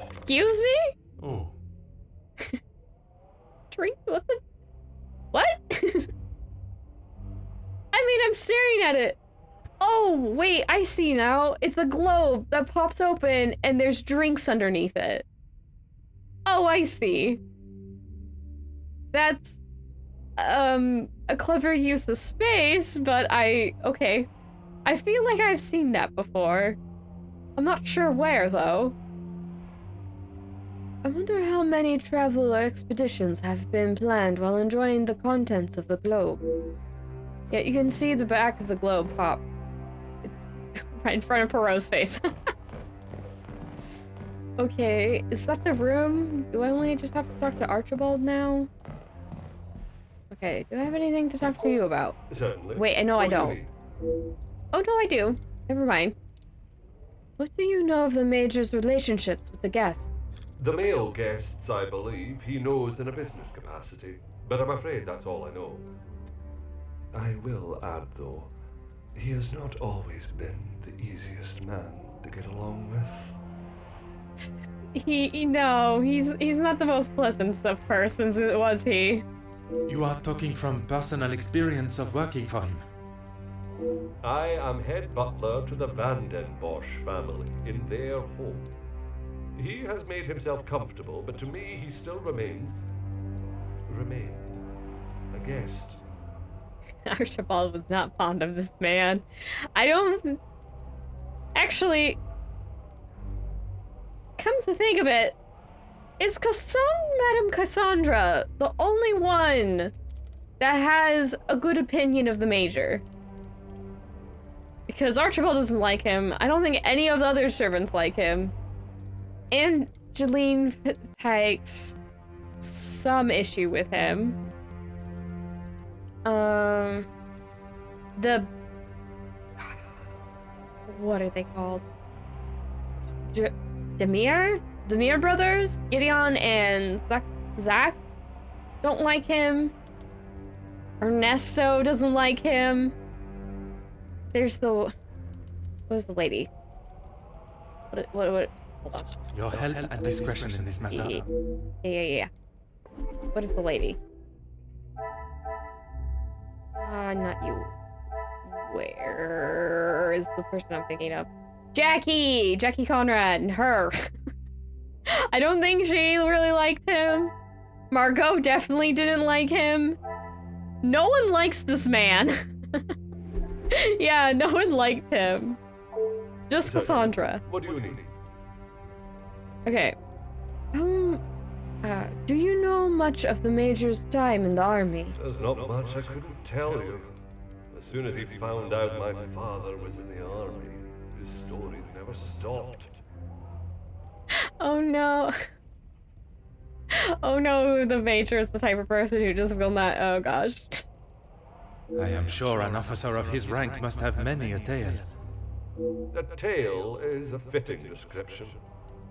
Excuse me? Oh. Drink? What the? What? I mean, I'm staring at it. Oh, wait, I see now. It's a globe that pops open and there's drinks underneath it. Oh, I see. That's, a clever use of space, but okay. I feel like I've seen that before. I'm not sure where, though. I wonder how many travel expeditions have been planned while enjoying the contents of the globe. Yeah, you can see the back of the globe pop. It's right in front of Poirot's face. Okay, is that the room? Do I only just have to talk to Archibald now? Okay, do I have anything to talk to you about? Certainly. Wait, no, I What do don't. you need? Oh, no, I do. Never mind. What do you know of the Major's relationships with the guests? The male guests, I believe, he knows in a business capacity. but I'm afraid that's all I know. I will add, though, he has not always been the easiest man to get along with. He's not the most pleasant of persons, was he? You are talking from personal experience of working for him. I am head butler to the Van den Bosch family in their home. He has made himself comfortable, but to me he still remained a guest. Archibald was not fond of this man. I don't... Actually, come to think of it, is Madame Cassandra the only one that has a good opinion of the Major? Because Archibald doesn't like him. I don't think any of the other servants like him. And Jeline takes some issue with him. What are they called? Demir brothers? Gideon and Zach don't like him. Ernesto doesn't like him. There's what was the lady? What, hold on. Your help and discretion in this matter. Yeah. What is the lady? Not you. Where is the person I'm thinking of? Jackie Conrad and her. I don't think she really liked him. Margot definitely didn't like him. No one likes this man. Yeah, no one liked him. Just Cassandra. What do you need? Okay. Do you know much of the Major's time in the army? There's not much I couldn't tell you. As soon as he found out my father was in the army, his stories never stopped. Oh no. Oh no, the Major is the type of person who just will not. Oh gosh. I am sure an officer of his rank must have many a tale. A tale is a fitting description.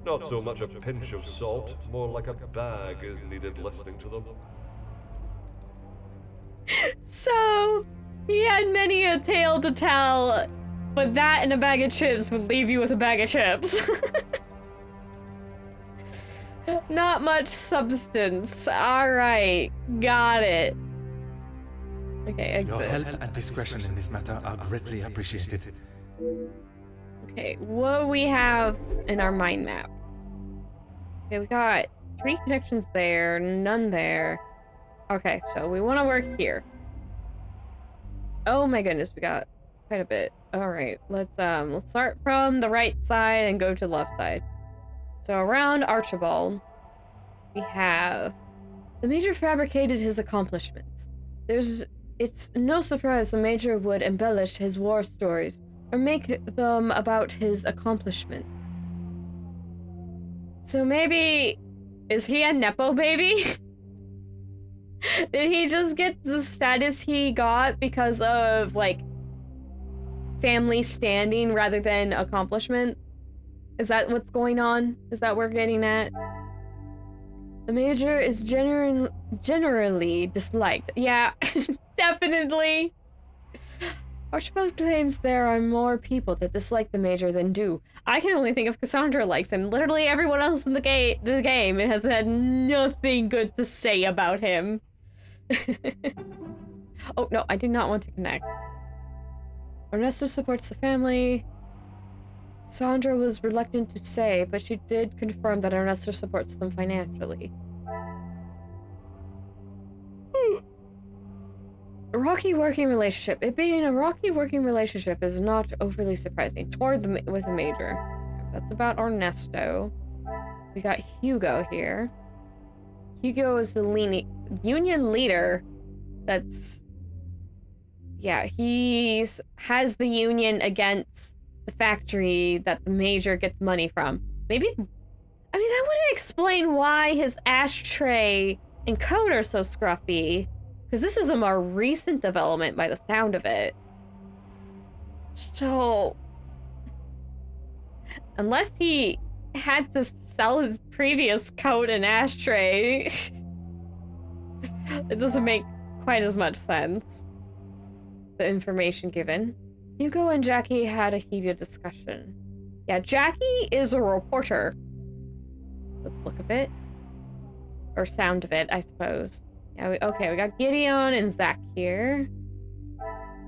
Not so much a pinch of salt, more like a bag is needed listening to them. So, he had many a tale to tell, but that and a bag of chips would leave you with a bag of chips. Not much substance. Alright, got it. Okay, exit. Your help and discretion in this matter are greatly appreciated. Okay, what do we have in our mind map? Okay, we got 3 connections there, none there. Okay, so we want to work here. Oh my goodness, we got quite a bit. All right, let's start from the right side and go to the left side. So around Archibald, we have the Major fabricated his accomplishments. It's no surprise the Major would embellish his war stories or make them about his accomplishments. So maybe, is he a Nepo baby? Did he just get the status he got because of, like, family standing rather than accomplishment? Is that what's going on? Is that what we're getting at? The Major is generally disliked. Yeah, definitely. Archibald claims there are more people that dislike the Major than do. I can only think of Cassandra likes him. Literally everyone else in the game has had nothing good to say about him. Oh, no, I did not want to connect. Ernesto supports the family. Sandra was reluctant to say, but she did confirm that Ernesto supports them financially. A rocky working relationship. It being a rocky working relationship is not overly surprising with the Major. That's about Ernesto. We got Hugo here. Hugo is the union leader. Yeah, he has the union against the factory that the Major gets money from. Maybe, I mean, that wouldn't explain why his ashtray and coat are so scruffy. Because this is a more recent development by the sound of it. So, unless he had to sell his previous coat and ashtray, It doesn't make quite as much sense. The information given. Hugo and Jackie had a heated discussion. Yeah, Jackie is a reporter. The look of it. Or sound of it, I suppose. Yeah, we got Gideon and Zach here.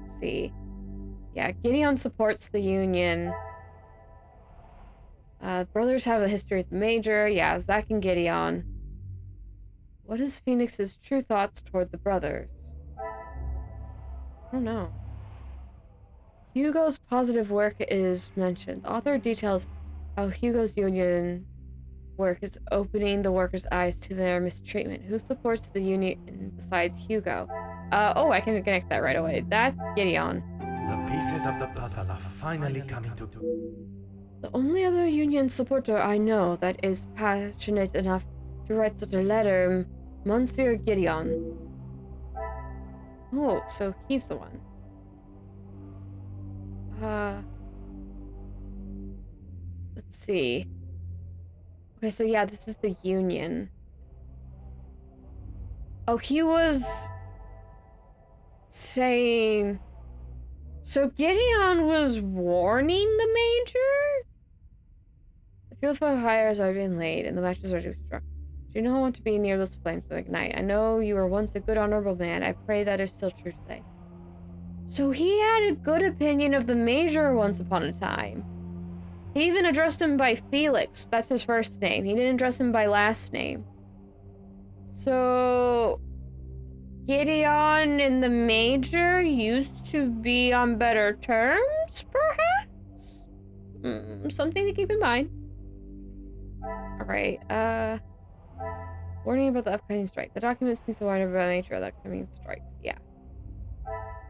Let's see. Yeah, Gideon supports the Union. Brothers have a history with the Major. Yeah, Zach and Gideon. What is Phoenix's true thoughts toward the brothers? I don't know. Hugo's positive work is mentioned. The author details how Hugo's Union work is opening the workers' eyes to their mistreatment. Who supports the Union besides Hugo? Oh, I can connect that right away. That's Gideon. The pieces of the puzzle are finally coming to... The only other Union supporter I know that is passionate enough to write such a letter, Monsieur Gideon. Oh, so he's the one. Let's see. Okay, so yeah, this is the Union. Oh, he was saying... So Gideon was warning the Major? The field for hires are being laid, and the matches are to be struck. Do you know I want to be near those flames to ignite? I know you were once a good, honorable man. I pray that is still true today. So he had a good opinion of the Major once upon a time. He even addressed him by Felix. That's his first name. He didn't address him by last name. So... Gideon and the Major used to be on better terms, perhaps? Something to keep in mind. Alright, warning about the upcoming strike. The document seems to warn about the nature of the upcoming strikes. Yeah.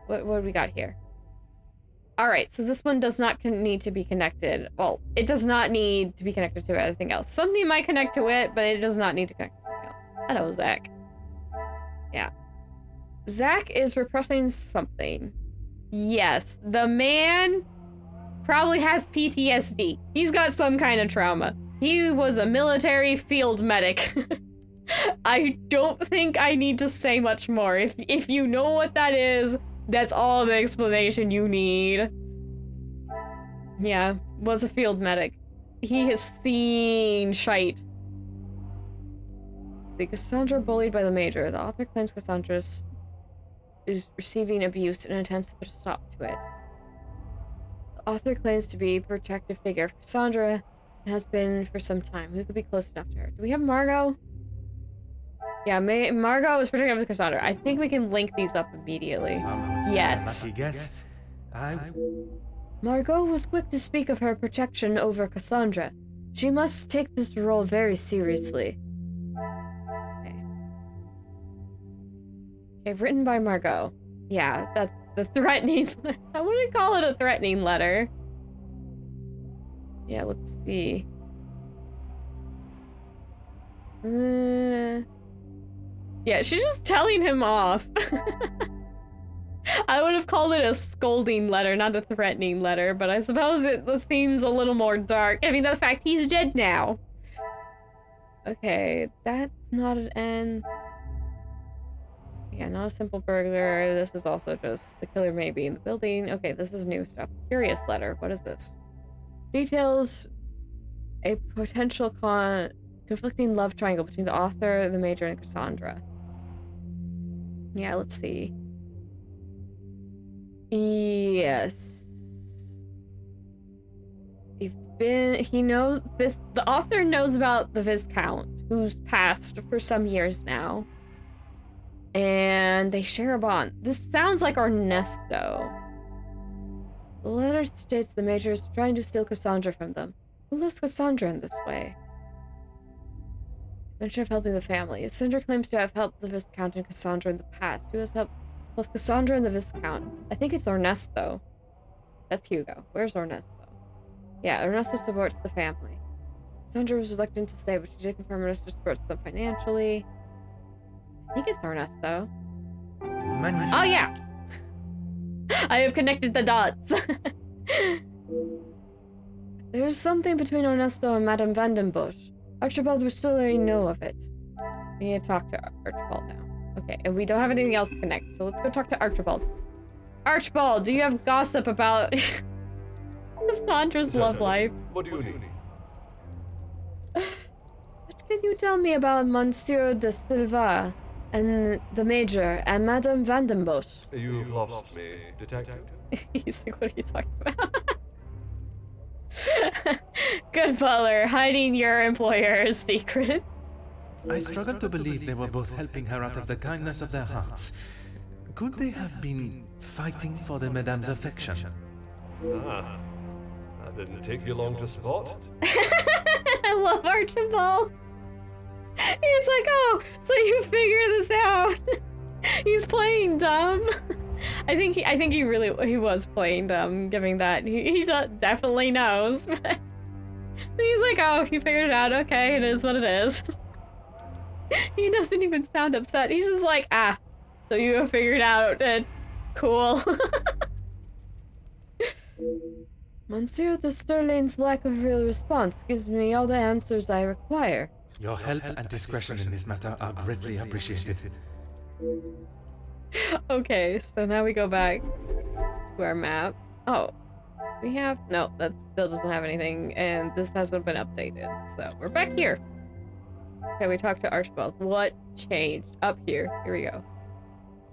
What do we got here? Alright, so this one does not need to be connected. Well, it does not need to be connected to anything else. Something might connect to it, but it does not need to connect to something else. Hello, Zach. Yeah. Zach is repressing something. Yes, the man probably has PTSD. He's got some kind of trauma. He was a military field medic. I don't think I need to say much more. If you know what that is, that's all the explanation you need. Yeah, was a field medic. He has seen shite. The Cassandra bullied by the Major. The author claims Cassandra is receiving abuse and intends to put a stop to it. The author claims to be a protective figure of Cassandra and has been for some time. Who could be close enough to her? Do we have Margot? Yeah, Margot is protective of Cassandra. I think we can link these up immediately. Yes. Margot was quick to speak of her protection over Cassandra. She must take this role very seriously. Okay, written by Margot. Yeah, that's the threatening... I wouldn't call it a threatening letter. Yeah, let's see. Yeah, she's just telling him off. I would have called it a scolding letter, not a threatening letter, but I suppose it seems a little more dark. I mean, the fact he's dead now. Okay, that's not an end. Yeah, not a simple burglar. This is also just the killer may be in the building. Okay, this is new stuff. Curious letter. What is this? Details a potential conflicting love triangle between the author, the Major, and Cassandra. Yeah, let's see. Yes. He knows this. The author knows about the Viscount, who's passed for some years now. And they share a bond. This sounds like Ernesto. The letter states the Major is trying to steal Cassandra from them. Who loves Cassandra in this way? Mention of helping the family. Cassandra claims to have helped the Viscount and Cassandra in the past. Who has helped both Cassandra and the Viscount? I think it's Ernesto. That's Hugo. Where's Ernesto? Yeah, Ernesto supports the family. Cassandra was reluctant to stay, but she did confirm Ernesto supports them financially. I think it's Ernesto. Oh yeah! I have connected the dots. There's something between Ernesto and Madame Vandenbush. Archibald would still already know of it. We need to talk to Archibald now. Okay, and we don't have anything else to connect, so let's go talk to Archibald. Archibald, do you have gossip about Cassandra's love life? What do you need? What can you tell me about Monsieur de Silva and the Major and Madame Vandenbosch? You've lost me, detective. He's like, what are you talking about? Good butler, hiding your employer's secret. I struggle to believe they were both helping her out of the kindness of their hearts. Could they have been fighting for the Madame's affection? Ah, that didn't take you long to spot. I love Archibald. He's like, oh, so you figure this out. He's playing dumb. I think he was playing dumb, giving that. He definitely knows. But he's like, oh, you figured it out. Okay, it is what it is. He doesn't even sound upset. He's just like, ah, so you have figured out it. Cool. Monsieur de Sterling's lack of real response gives me all the answers I require. Your help and discretion in this matter are greatly appreciated. Okay, so now we go back to our map. Oh, we have... No, that still doesn't have anything, and this hasn't been updated, so we're back here. Okay, we talked to Archibald. What changed? Up here. Here we go.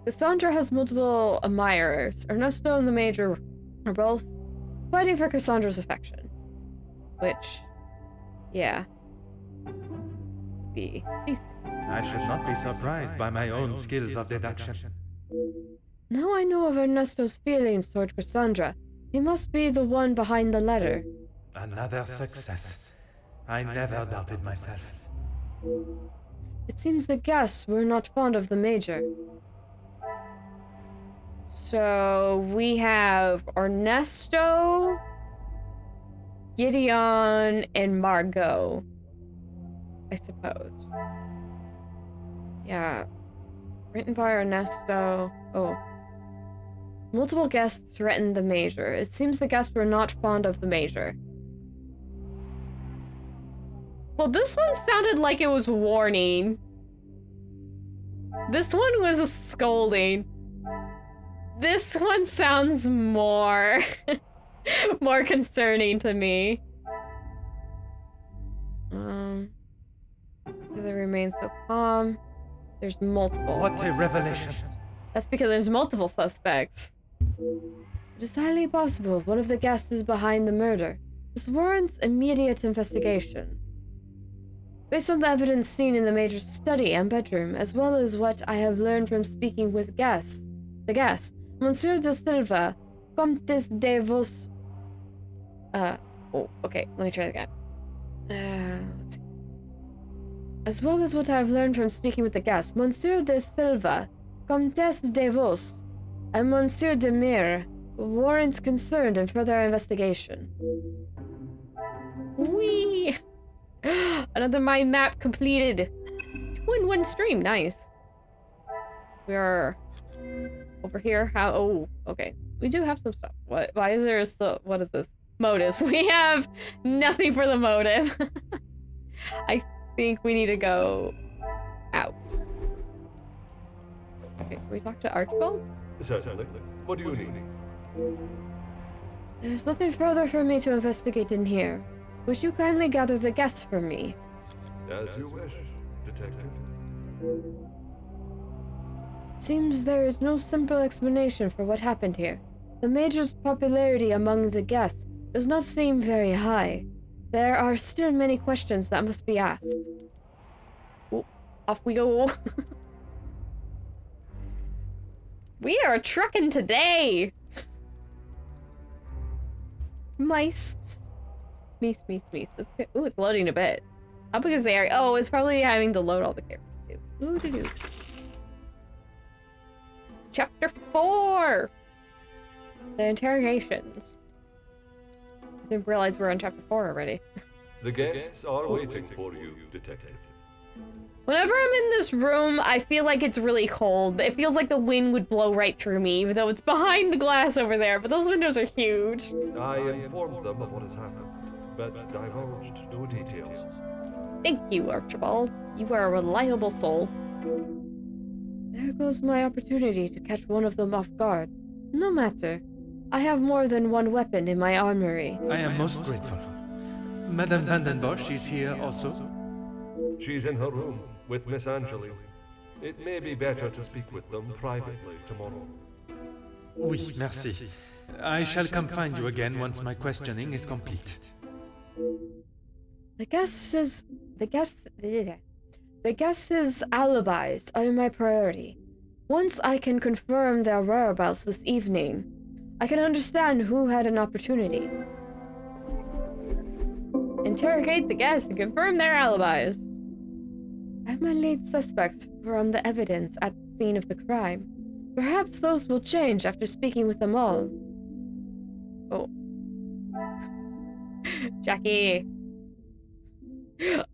Cassandra has multiple admirers. Ernesto and the Major are both fighting for Cassandra's affection. Which, yeah. Be tasty. I should not be surprised by my own skills of deduction. Now I know of Ernesto's feelings toward Cassandra. He must be the one behind the letter. Another success. I never doubted myself. It seems the guests were not fond of the Major. So we have Ernesto, Gideon, and Margot, I suppose. Yeah. Written by Ernesto. Oh. Multiple guests threatened the Major. It seems the guests were not fond of the Major. Well, this one sounded like it was warning. This one was a scolding. This one sounds more... more concerning to me. They remain so calm. There's multiple. What a revelation. That's because there's multiple suspects. It is highly possible one of the guests is behind the murder. This warrants immediate investigation. Based on the evidence seen in the Major's study and bedroom, as well as what I have learned from speaking with the guest, Monsieur de Silva, Comtesse de Vos... oh, okay, let me try it again. Let's see. As well as what I have learned from speaking with the guest, Monsieur de Silva, Comtesse de Vos, and Monsieur de Mire warrant concern in further investigation. Whee! Another mind map completed. 2-in-1 stream, nice. We are over here. How? Oh, okay. We do have some stuff. What? Why is there still? What is this? Motives. We have nothing for the motive. I think we need to go out. Okay, can we talk to Archibald? Certainly. What do you need? There's nothing further for me to investigate in here. Would you kindly gather the guests for me? As you wish, detective. It seems there is no simple explanation for what happened here. The Major's popularity among the guests does not seem very high. There are still many questions that must be asked. Ooh, off we go. We are trucking today! Mice. Meese. Ooh, it's loading a bit. How big is the area? Oh, it's probably having to load all the characters too. Ooh-doo-doo. Chapter 4! The interrogations. I didn't realize we're on chapter 4 already. The guests are waiting for you, detective. Whenever I'm in this room, I feel like it's really cold. It feels like the wind would blow right through me, even though it's behind the glass over there, but those windows are huge. I informed them of what has happened, but divulged no details. Thank you, Archibald. You are a reliable soul. There goes my opportunity to catch one of them off guard. No matter. I have more than one weapon in my armory. I am most grateful. Madame Van den Bosch is here also. She's in her room with Miss Angeli. It may be better to speak with them privately tomorrow. Oui, merci. I shall come find you again once my questioning is complete. The guests' alibis are my priority. Once I can confirm their whereabouts this evening, I can understand who had an opportunity. Interrogate the guests and confirm their alibis. I have my lead suspects from the evidence at the scene of the crime. Perhaps those will change after speaking with them all. Oh. Jackie!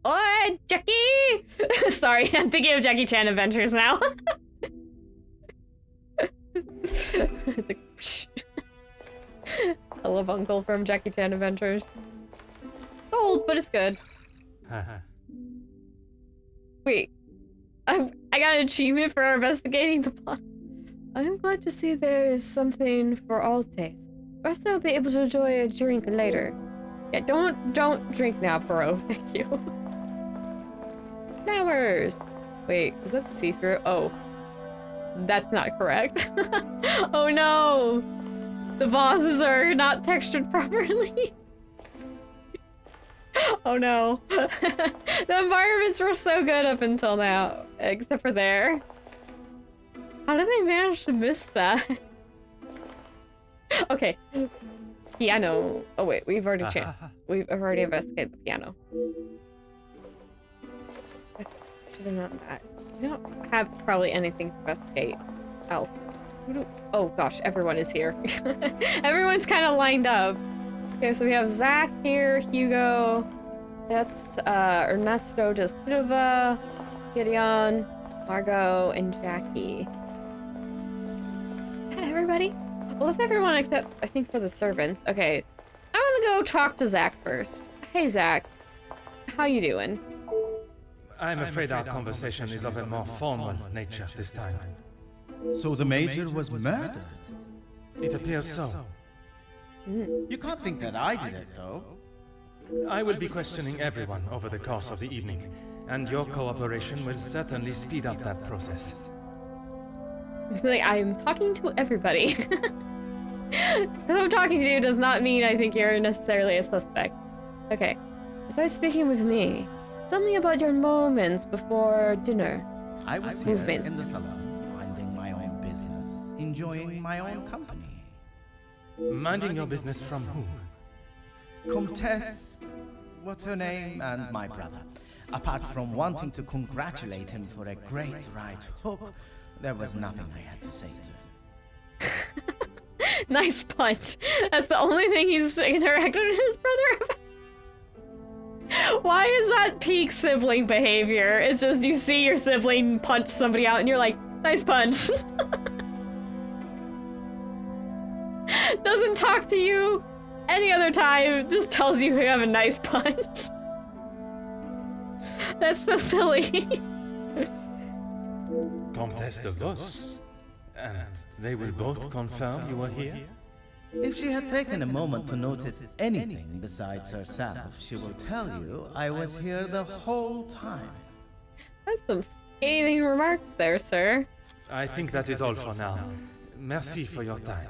Oh, Jackie! Sorry, I'm thinking of Jackie Chan Adventures now. I love Uncle from Jackie Chan Adventures. Old, but it's good. Wait, I got an achievement for investigating the plot. I'm glad to see there is something for all tastes. Perhaps I'll be able to enjoy a drink later. Yeah, don't drink now, bro. Thank you. Flowers. Wait, is that see-through? Oh, that's not correct. Oh no, the vases are not textured properly. Oh no. The environments were so good up until now, except for there. How did they manage to miss that? Okay. Piano. Oh wait, we've already already investigated the piano. I should have known that. We don't have probably anything to investigate else. Oh gosh, everyone is here. Everyone's kind of lined up. Okay, so we have Zach here, Hugo, that's Ernesto de Silva, Gideon, Margot, and Jackie. Hi, everybody. Well, it's everyone except, I think, for the servants. Okay, I want to go talk to Zach first. Hey, Zach. How you doing? I'm afraid our conversation is of a more formal nature this time. So the Major was murdered? It appears so. You can't think that I did it, though. I will be questioning everyone over the course of the evening, and your cooperation will certainly speed up that process. It's like, I'm talking to everybody. Just because I'm talking to you does not mean I think you're necessarily a suspect. Okay. Besides speaking with me, tell me about your moments before dinner. I was here in the salon, minding my own business, enjoying my own company. Minding your business from who? Comtesse, what's her name, and my brother. Apart from wanting to congratulate him for a great right hook, there was nothing I had to say to him. Nice punch. That's the only thing he's interacted with his brother about. Why is that peak sibling behavior? It's just you see your sibling punch somebody out and you're like, nice punch. Doesn't talk to you any other time, just tells you have a nice punch. That's so silly. Comtesse de Vos? And they will both confirm you were here? If she had taken a moment to notice anything besides herself, she will tell you I was here the whole time. That's some scathing remarks there, sir. I think that is all for now. Merci for your time.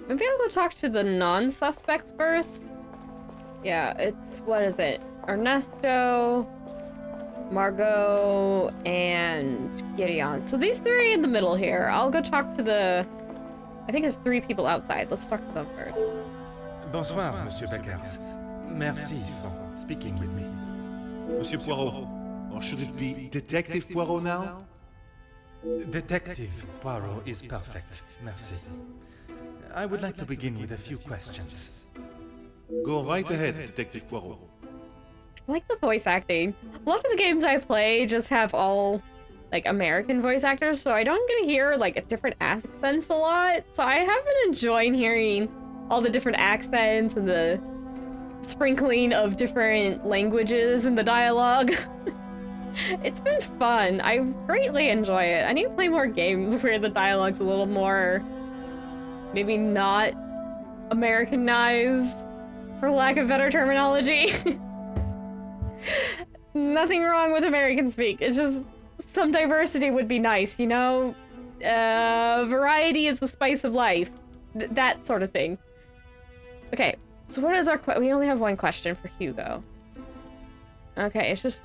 Maybe I'll go talk to the non-suspects first. Yeah, it's, what is it? Ernesto, Margot, and Gideon. So these three in the middle here. I'll go talk to the... I think there's 3 people outside. Let's talk to them first. Bonsoir, Monsieur Beckers. Merci for speaking with me. Monsieur Poirot, or should it be Detective Poirot now? Detective Poirot is perfect. Merci. I would like to begin with a few questions. Go right ahead, Detective Poirot. I like the voice acting. A lot of the games I play just have all, like, American voice actors, so I don't get to hear, like, different accents a lot. So I have been enjoying hearing all the different accents and the sprinkling of different languages in the dialogue. It's been fun. I greatly enjoy it. I need to play more games where the dialogue's a little more, maybe not Americanized, for lack of better terminology. Nothing wrong with American speak. It's just some diversity would be nice, you know? Variety is the spice of life. That sort of thing. Okay, so what is our we only have one question for Hugo. Okay, it's just,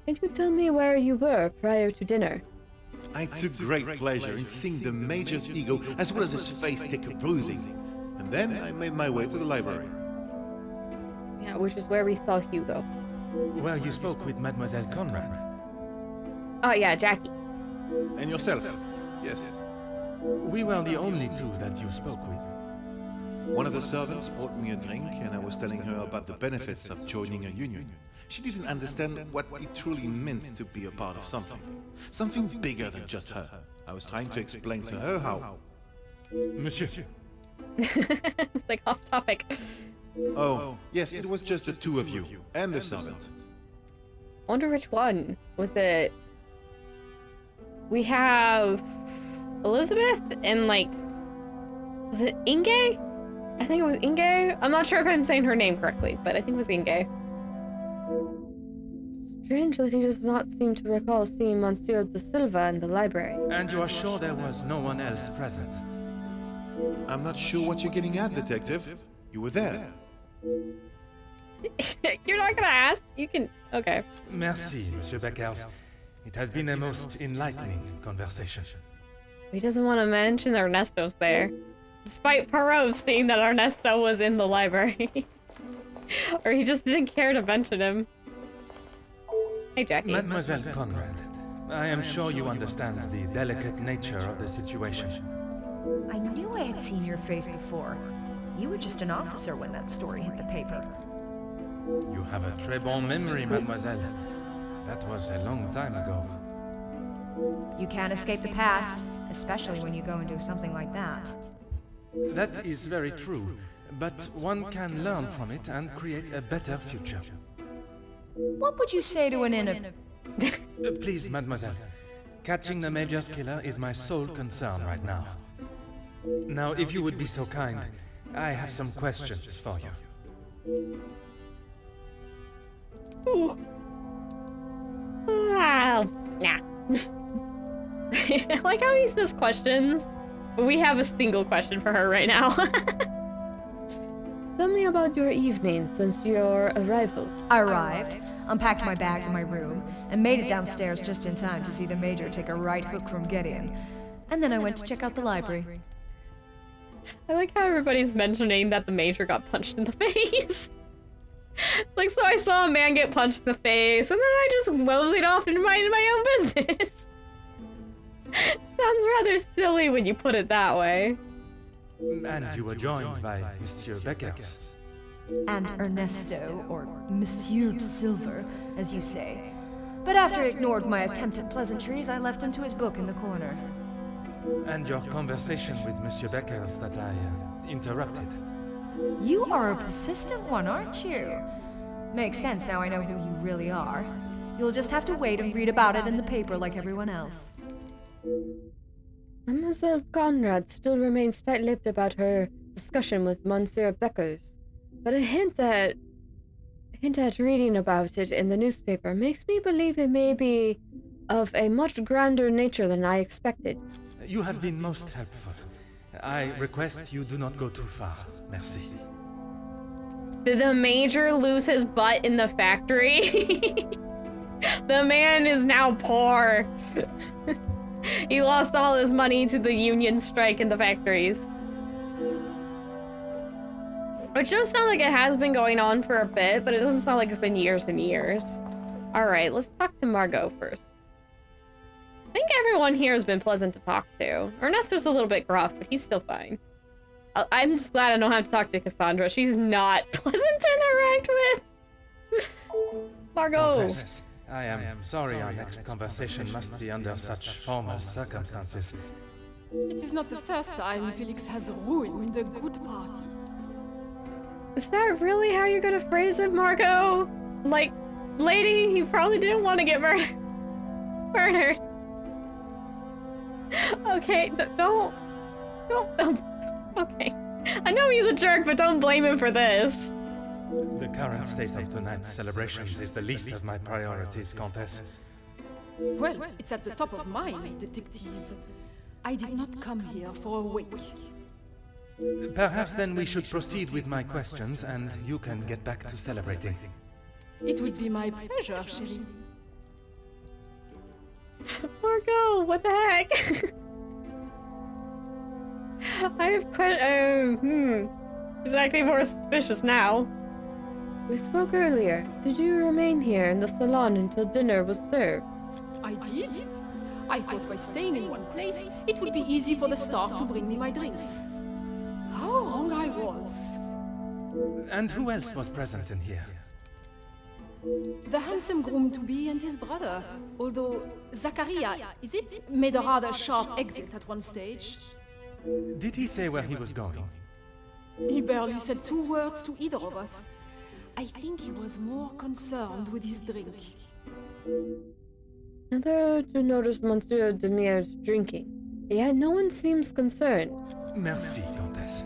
can you tell me where you were prior to dinner? I took great pleasure in seeing the Major's ego as well as his face take a bruising. And then I made my way to the library. Yeah, which is where we saw Hugo. Where you spoke with Mademoiselle Conrad. Oh yeah, Jackie. And yourself? Yes. We were the only two that you spoke with. One of the servants brought me a drink and I was telling her about the benefits of joining a union. She didn't understand what it truly meant to be a part of something. Something bigger than just her. I was trying to explain to her how... Monsieur. It's like off topic. Oh, yes, it was just the two of you and the servant. Wonder which one. Was it... We have... Elizabeth and like... Was it Inge? I think it was Inge. I'm not sure if I'm saying her name correctly, but I think it was Inge. Strange that he does not seem to recall seeing Monsieur de Silva in the library. And you are sure there was no one else present? I'm not sure what you're getting at, Detective. You were there. You're not gonna ask? You can... Okay. Merci, Monsieur Beckers. It has been a most enlightening conversation. He doesn't want to mention Ernesto's there. Despite Poirot seeing that Ernesto was in the library. Or he just didn't care to mention him. Hey, Jackie. Mademoiselle Conrad, I am sure you understand the delicate nature of the situation. I knew I had seen your face before. You were just an officer when that story hit the paper. You have a très bon memory, mademoiselle. That was a long time ago. You can't escape the past, especially when you go and do something like that. That is very true, but one can learn from it and create a better future. What would you say to an Please, mademoiselle. Catching the Major's killer is my sole concern right now. Now, if you would be so kind, I have some questions for you. Ooh. Wow. Nah. I like how he says questions, but we have a single question for her right now. Tell me about your evening since your arrival. I arrived, unpacked my bags in my room, and made it downstairs just in time to see the Major take a right hook from Gideon. And then I went to check out the library. I like how everybody's mentioning that the Major got punched in the face. Like, so I saw a man get punched in the face, and then I just moseyed off and minded my own business. Sounds rather silly when you put it that way. And you were joined by Monsieur Beckers. And Ernesto, or Monsieur de Silva, as you say. But after he ignored my attempt at pleasantries, I left him to his book in the corner. And your conversation with Monsieur Beckers that I interrupted. You are a persistent one, aren't you? Makes sense now I know who you really are. You'll just have to wait and read about it in the paper like everyone else. Mademoiselle Conrad still remains tight-lipped about her discussion with Monsieur Beckers, but a hint at reading about it in the newspaper makes me believe it may be of a much grander nature than I expected. You have been most helpful. I request you do not go too far. Merci. Did the Major lose his butt in the factory? The man is now poor. He lost all his money to the union strike in the factories. Which does sound like it has been going on for a bit, but it doesn't sound like it's been years and years. Alright, let's talk to Margot first. I think everyone here has been pleasant to talk to. Ernesto's a little bit gruff, but he's still fine. I'm just glad I don't have to talk to Cassandra. She's not pleasant to interact with. Margot. Countess, I am sorry our next conversation must be under such formal circumstances. It is not the first time Felix has ruined a good party. Is that really how you're gonna phrase it, Margot? Like, lady, he probably didn't want to get murdered. Okay, don't. Okay. I know he's a jerk, but don't blame him for this. The current state of tonight's celebrations is the least of my priorities, Countess. Well, it's at the top of mine, detective. I did not come here for a wake. Perhaps then we should proceed with my questions, and you can get back to celebrating. It would be my pleasure, chérie. Margot, what the heck? I have She's acting more suspicious now. We spoke earlier. Did you remain here in the salon until dinner was served? I did. I thought by staying in one place, it would be easy for the staff to bring me my drinks. How wrong I was. And who else was present in here? The handsome groom-to-be and his brother. Although Zachariah, is it, made a rather sharp exit at one stage. Did he say where he was going? He barely said 2 words to either of us. I think he was more concerned with his drink. Another to notice Monsieur Demier's drinking. Yet no one seems concerned. Merci, Countess.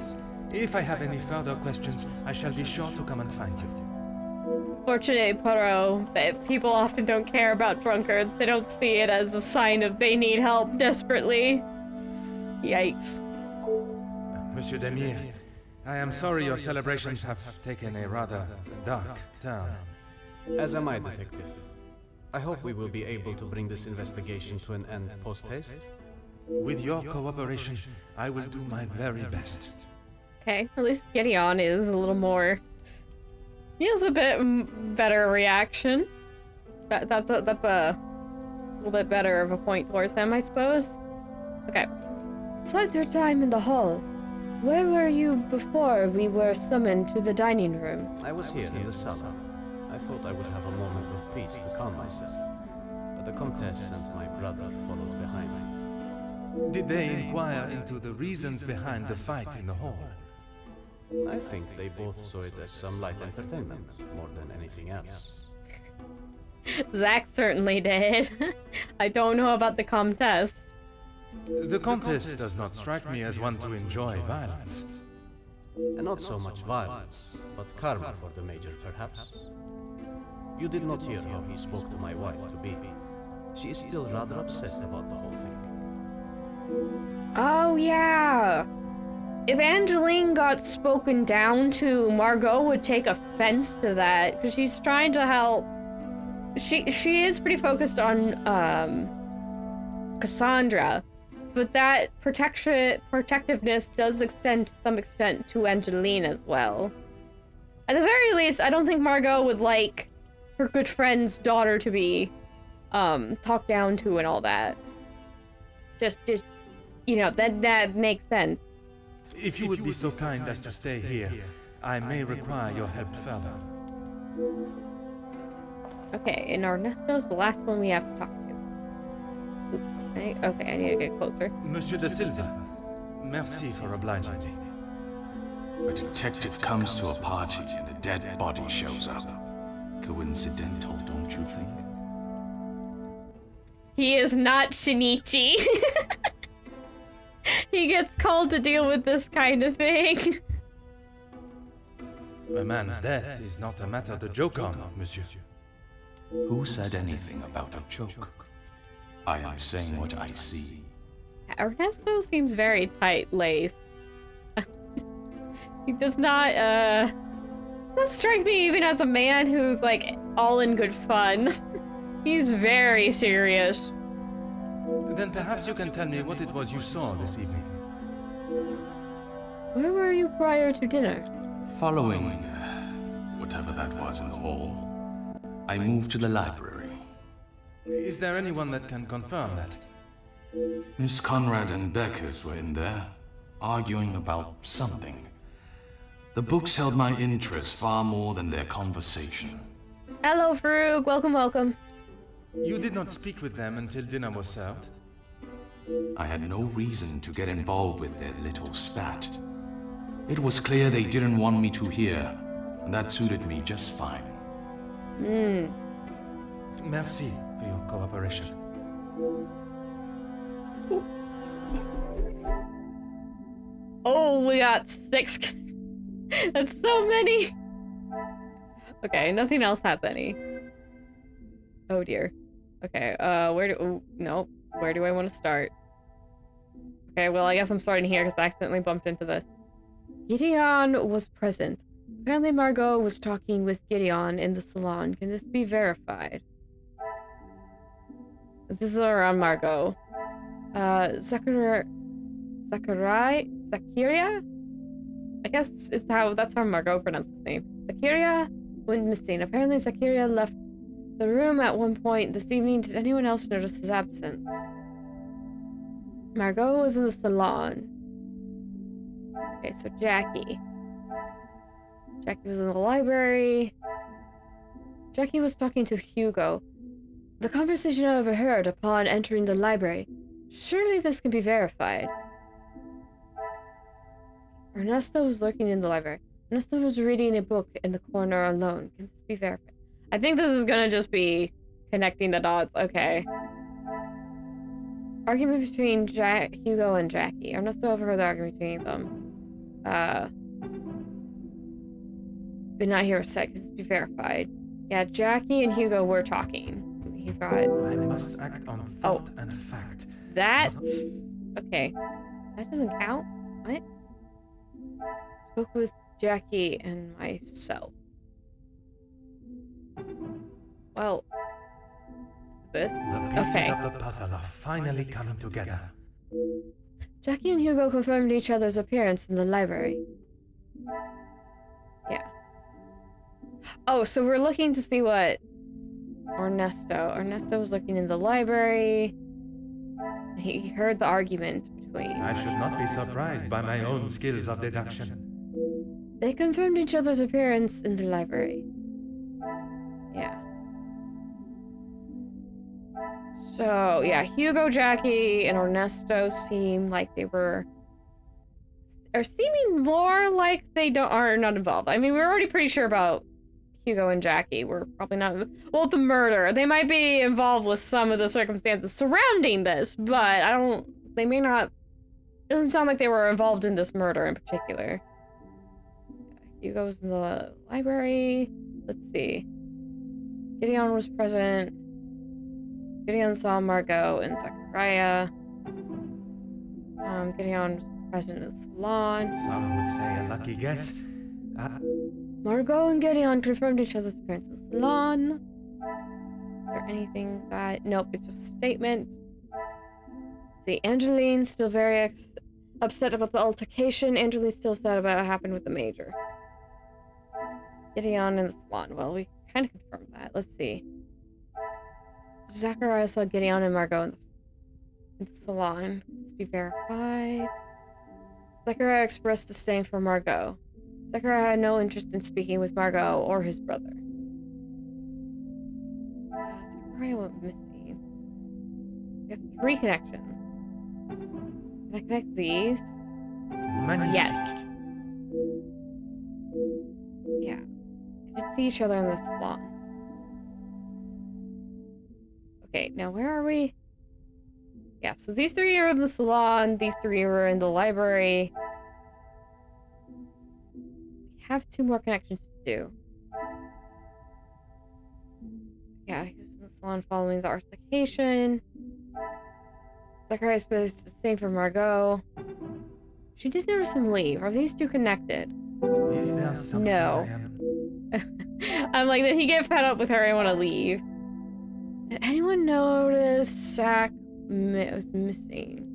If I have any further questions, I shall be sure to come and find you. Fortunately, Poirot, that people often don't care about drunkards. They don't see it as a sign of they need help desperately. Yikes. Monsieur Demier, I am sorry your celebrations have taken a rather dark turn. As am I, Detective. I hope we will be able to bring this investigation to an end post-haste. With your cooperation, I will do my very best. Okay, at least Gideon is a little more... He has a bit better reaction. That's a little bit better of a point towards him, I suppose. Okay. Besides your time in the hall, where were you before we were summoned to the dining room? I was here in the cellar. I thought I would have a moment of peace to calm myself, but the Comtesse and my brother followed behind me. Did they inquire into the reasons behind the fight in the hall? I think they both saw it as some light entertainment, more than anything else. Zach certainly did. I don't know about the Comtesse. The Comtesse does not strike me as one to enjoy violence. And not so much violence, but karma for the Major, perhaps. You did not hear how he spoke to my wife-to-be. She is still rather upset about the whole thing. Oh, yeah. If Angeline got spoken down to, Margot would take offense to that, because she's trying to help. She is pretty focused on Cassandra, but that protectiveness does extend to some extent to Angeline as well. At the very least, I don't think Margot would like her good friend's daughter to be talked down to and all that. Just you know, that makes sense. If you would be so kind as to stay here, I may require your help further. Okay, and Ernesto's the last one we have to talk to. Okay, I need to get closer. Monsieur de Silva, merci for obliging me. A detective comes to a party and a dead body shows up. Coincidental, don't you think? He is not Shinichi. He gets called to deal with this kind of thing. A man's death is not a matter to joke on, monsieur. Who said anything about a joke? I am saying what I see. Ernesto seems very tight-laced. He does not strike me even as a man who's like all in good fun. He's very serious. Then perhaps you can tell me what it was you saw this evening. Where were you prior to dinner? Following whatever that was in the hall, I moved to the library. Is there anyone that can confirm that? Miss Conrad and Beckers were in there, arguing about something. The books held my interest far more than their conversation. Hello, Farouk. Welcome, welcome. You did not speak with them until dinner was served? I had no reason to get involved with their little spat. It was clear they didn't want me to hear, and that suited me just fine. Merci for your cooperation. Oh, we got 6. That's so many. Okay, nothing else has any. Oh dear. Okay, where do I want to start? Okay, well, I guess I'm starting here because I accidentally bumped into this. Gideon was present. Apparently Margot was talking with Gideon in the salon. Can this be verified? This is around Margot. Zacharia? I guess that's how Margot pronounced his name. Zacharia went missing. Apparently Zacharia left the room at one point this evening. Did anyone else notice his absence? Margot was in the salon. Okay, so Jackie. Jackie was in the library. Jackie was talking to Hugo. The conversation I overheard upon entering the library. Surely this can be verified. Ernesto was lurking in the library. Ernesto was reading a book in the corner alone. Can this be verified? I think this is gonna just be connecting the dots. Okay. Argument between Hugo and Jackie. Ernesto overheard the argument between them. But not here said. Can this be verified? Yeah, Jackie and Hugo were talking. He got. I must act on thought and fact. That's okay. That doesn't count. What? Spoke with Jackie and myself. Well, this. The pieces of the puzzle are finally coming together. Jackie and Hugo confirmed each other's appearance in the library. Yeah. Oh, so we're looking to see what Ernesto was looking in the library. He heard the argument between. I should not be surprised by my own skills of deduction. They confirmed each other's appearance in the library. Yeah. So, yeah, Hugo, Jackie, and Ernesto seem like they are seeming more like they are not involved. I mean, we're already pretty sure about Hugo and Jackie. We're probably not, well, the murder. They might be involved with some of the circumstances surrounding this, but they may not, it doesn't sound like they were involved in this murder in particular. Hugo's in the library. Let's see. Gideon was present. Gideon saw Margot and Zacharia. Gideon was present in the salon. Some would say a lucky guess. Margot and Gideon confirmed each other's appearance in the salon. Is there anything that... Nope, it's just a statement. See, Angeline's still very upset about the altercation. Angeline's still sad about what happened with the Major. Gideon in the salon. Well, we kind of confirmed that. Let's see. Zacharia saw Gideon and Margot in the salon. Let's be verified. Zacharia expressed disdain for Margot. Zacharia had no interest in speaking with Margot or his brother. Zacharia went missing. We have 3 connections. Can I connect these? Yes. Yeah. They did see each other in the salon. Okay, now where are we? Yeah, so these 3 are in the salon, these 3 are in the library. We have 2 more connections to do. Yeah, he was in the salon following the altercation. Zacharia is supposed to stay for Margot. She did notice him leave. Are these 2 connected? Is there something No. I'm like, did he get fed up with her and want to leave? Did anyone notice Zach was missing?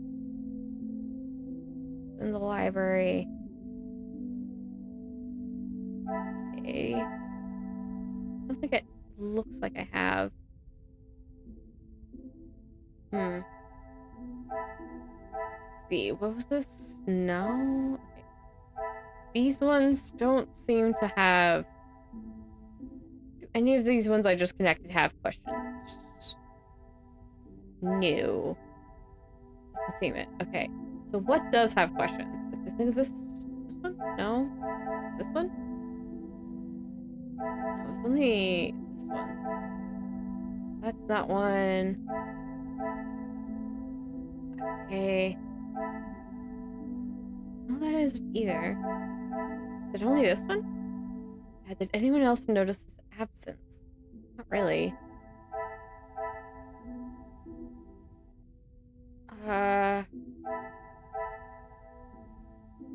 In the library. Okay. I don't think it looks like I have. Let's see, what was this? No? Okay. These ones don't seem to have... Do any of these ones I just connected have questions? No. Doesn't seem it. Okay. So what does have questions? I think this one? No? This one? No, it's only this one. That's not one. Okay. No, that isn't either. Is it only this one? Did anyone else notice this absence? Not really.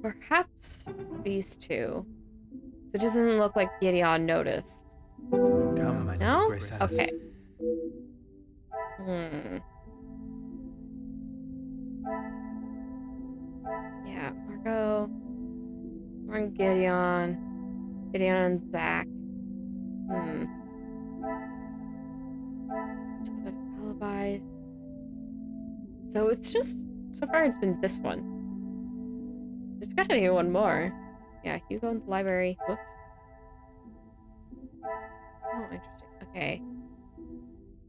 Perhaps these two. It doesn't look like Gideon noticed. Come, my No? Grace Alice. Okay. Yeah, Margot. We're on Gideon. Gideon and Zach. Each other's alibis. So it's just, so far it's been this one. There's gotta be one more. Yeah, Hugo in the library. Whoops. Oh, interesting. Okay.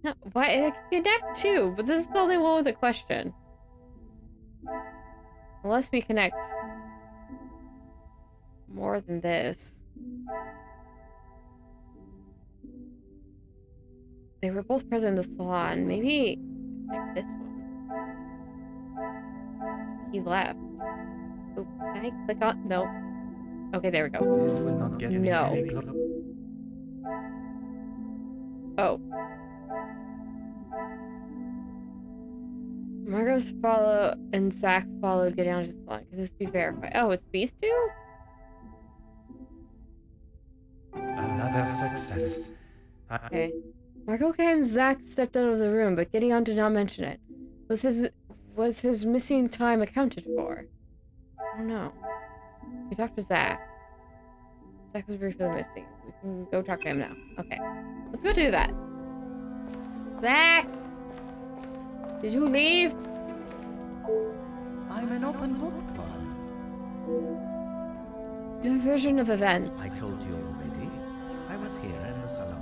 No, why? I can connect too, but this is the only one with a question. Unless we connect more than this. They were both present in the salon. Maybe connect this one. He left. Oh, can I click on? No. Okay, there we go. This will not get me No. any clo- Oh. Margot's follow and Zach followed Gideon to the salon. Can this be verified? Oh, it's these two? Another success. Okay. Margot came and Zach stepped out of the room, but Gideon did not mention it. Was his missing time accounted for? I don't know. We talked to Zach. Zach was briefly missing. We can go talk to him now. Okay. Let's go do that. Zach! Did you leave? I'm an open book, Paul. Your version of events. I told you already. I was here in the salon.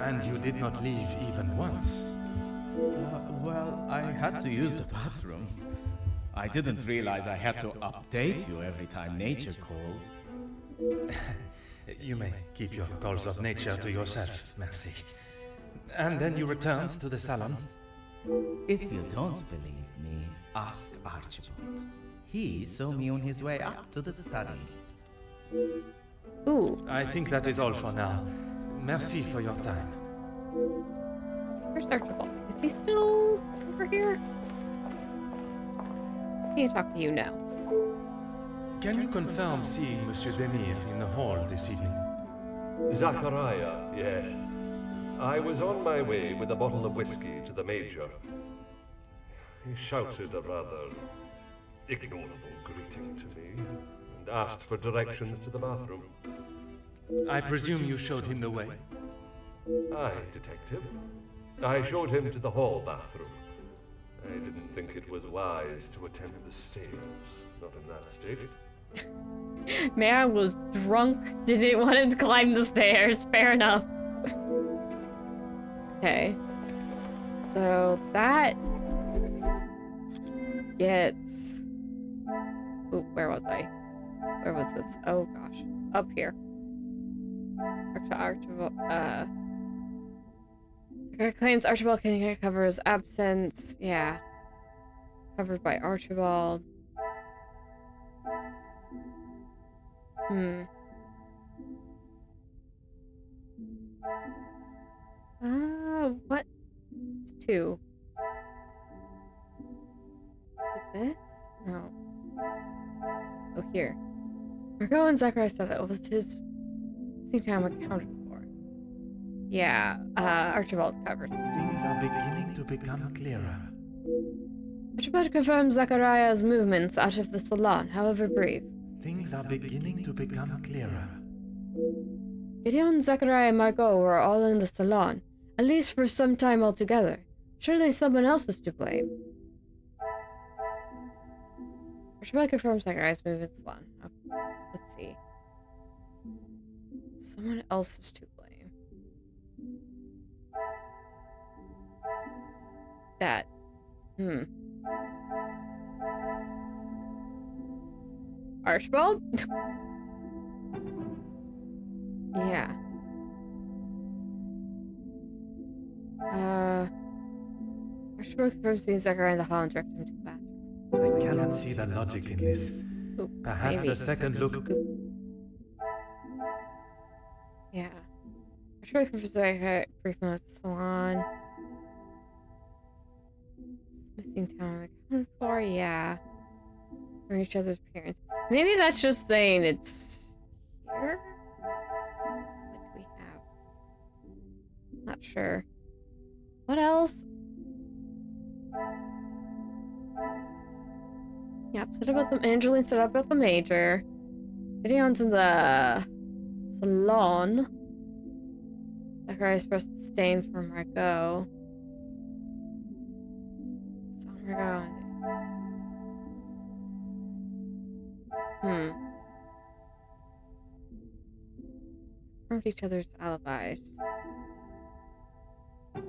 And you did not leave even once. Well, I had to use the bathroom. I didn't realize I had to update you every time nature called. You may keep your calls of nature to yourself, merci. And then you returned to the salon. If you don't believe me, ask Archibald. He saw me on his way up to the study. Ooh. I think that is all for now. Merci for your time. Where's Archibald? Is he still over here? I need to talk to you now. Can you confirm seeing Monsieur Demir in the hall this evening? Zachariah, yes. I was on my way with a bottle of whiskey to the Major. He shouted a rather ignorable greeting to me and asked for directions to the bathroom. I presume you showed him the way? Aye, detective. I showed him to the hall bathroom. I didn't think it was wise to attempt the stairs, not in that state. Man was drunk, didn't want him to climb the stairs. Fair enough. Okay. So that gets... Ooh, where was I? Where was this? Oh gosh. Up here. Archibald, claims Archibald can cover his absence. Yeah. Covered by Archibald. What? It's two. Is it this? No. Oh, here. Margot and Zachariah said that was his same time accounted for. Yeah, Archibald covered. Things are beginning to become clearer. Archibald confirms Zachariah's movements out of the salon, however brief. Things are beginning to become clearer. Gideon, Zachariah, and Margot were all in the salon, at least for some time altogether. Surely someone else is to blame. Archibald confirms Zachariah's movements in the salon. Let's see. Someone else is to blame. That. Archibald? Yeah. Spoke from seeing Zachariah in the hall and directed him to the bathroom. I cannot see the logic in this. Oop, Perhaps maybe. a second look. Yeah. I tried looking for Zachariah briefly at the salon. It's missing town. Like, how far? Yeah. From each other's appearance. Maybe that's just saying it's here? What do we have? Not sure. What else? Yep, Angeline said about the major. Gideon's in the salon. Zacharias pressed disdain for Margot. It's on Margot. Confirmed each other's alibis. Do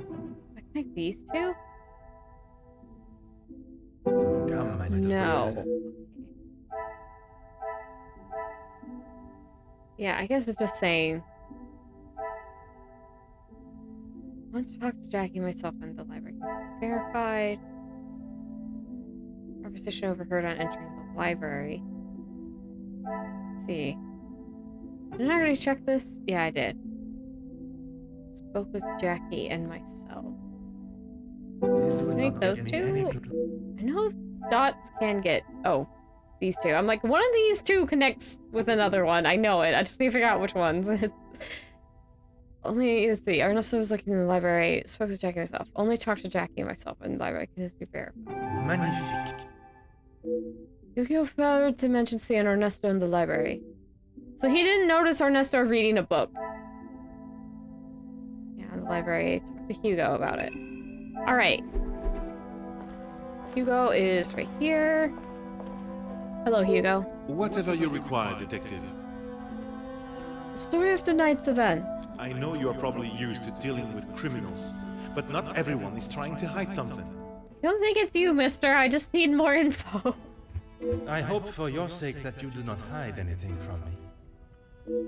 I connect these two? Come, my little No. princess. Yeah, I guess it's just saying. Once talked to Jackie myself in the library. Verified. Conversation overheard on entering the library. Let's see. Did I already check this? Yeah, I did. Spoke with Jackie and myself. This I will think not those get me any two. good- I know dots can get. Oh, these two. I'm like, one of these two connects with another one. I know it. I just need to figure out which ones. Only, let's see. Ernesto was looking in the library. Spoke to Jackie myself. Only talked to Jackie and myself in the library. Can this be verified? Magnifique. Yukio failed to mention seeing Ernesto in the library. So he didn't notice Ernesto reading a book. Yeah, in the library. Talk to Hugo about it. Alright. Hugo is right here. Hello, Hugo. Whatever you require, detective. The story of tonight's events. I know you are probably used to dealing with criminals, but not everyone is trying to hide something. I don't think it's you, mister. I just need more info. I hope for your sake that you do not hide anything from me.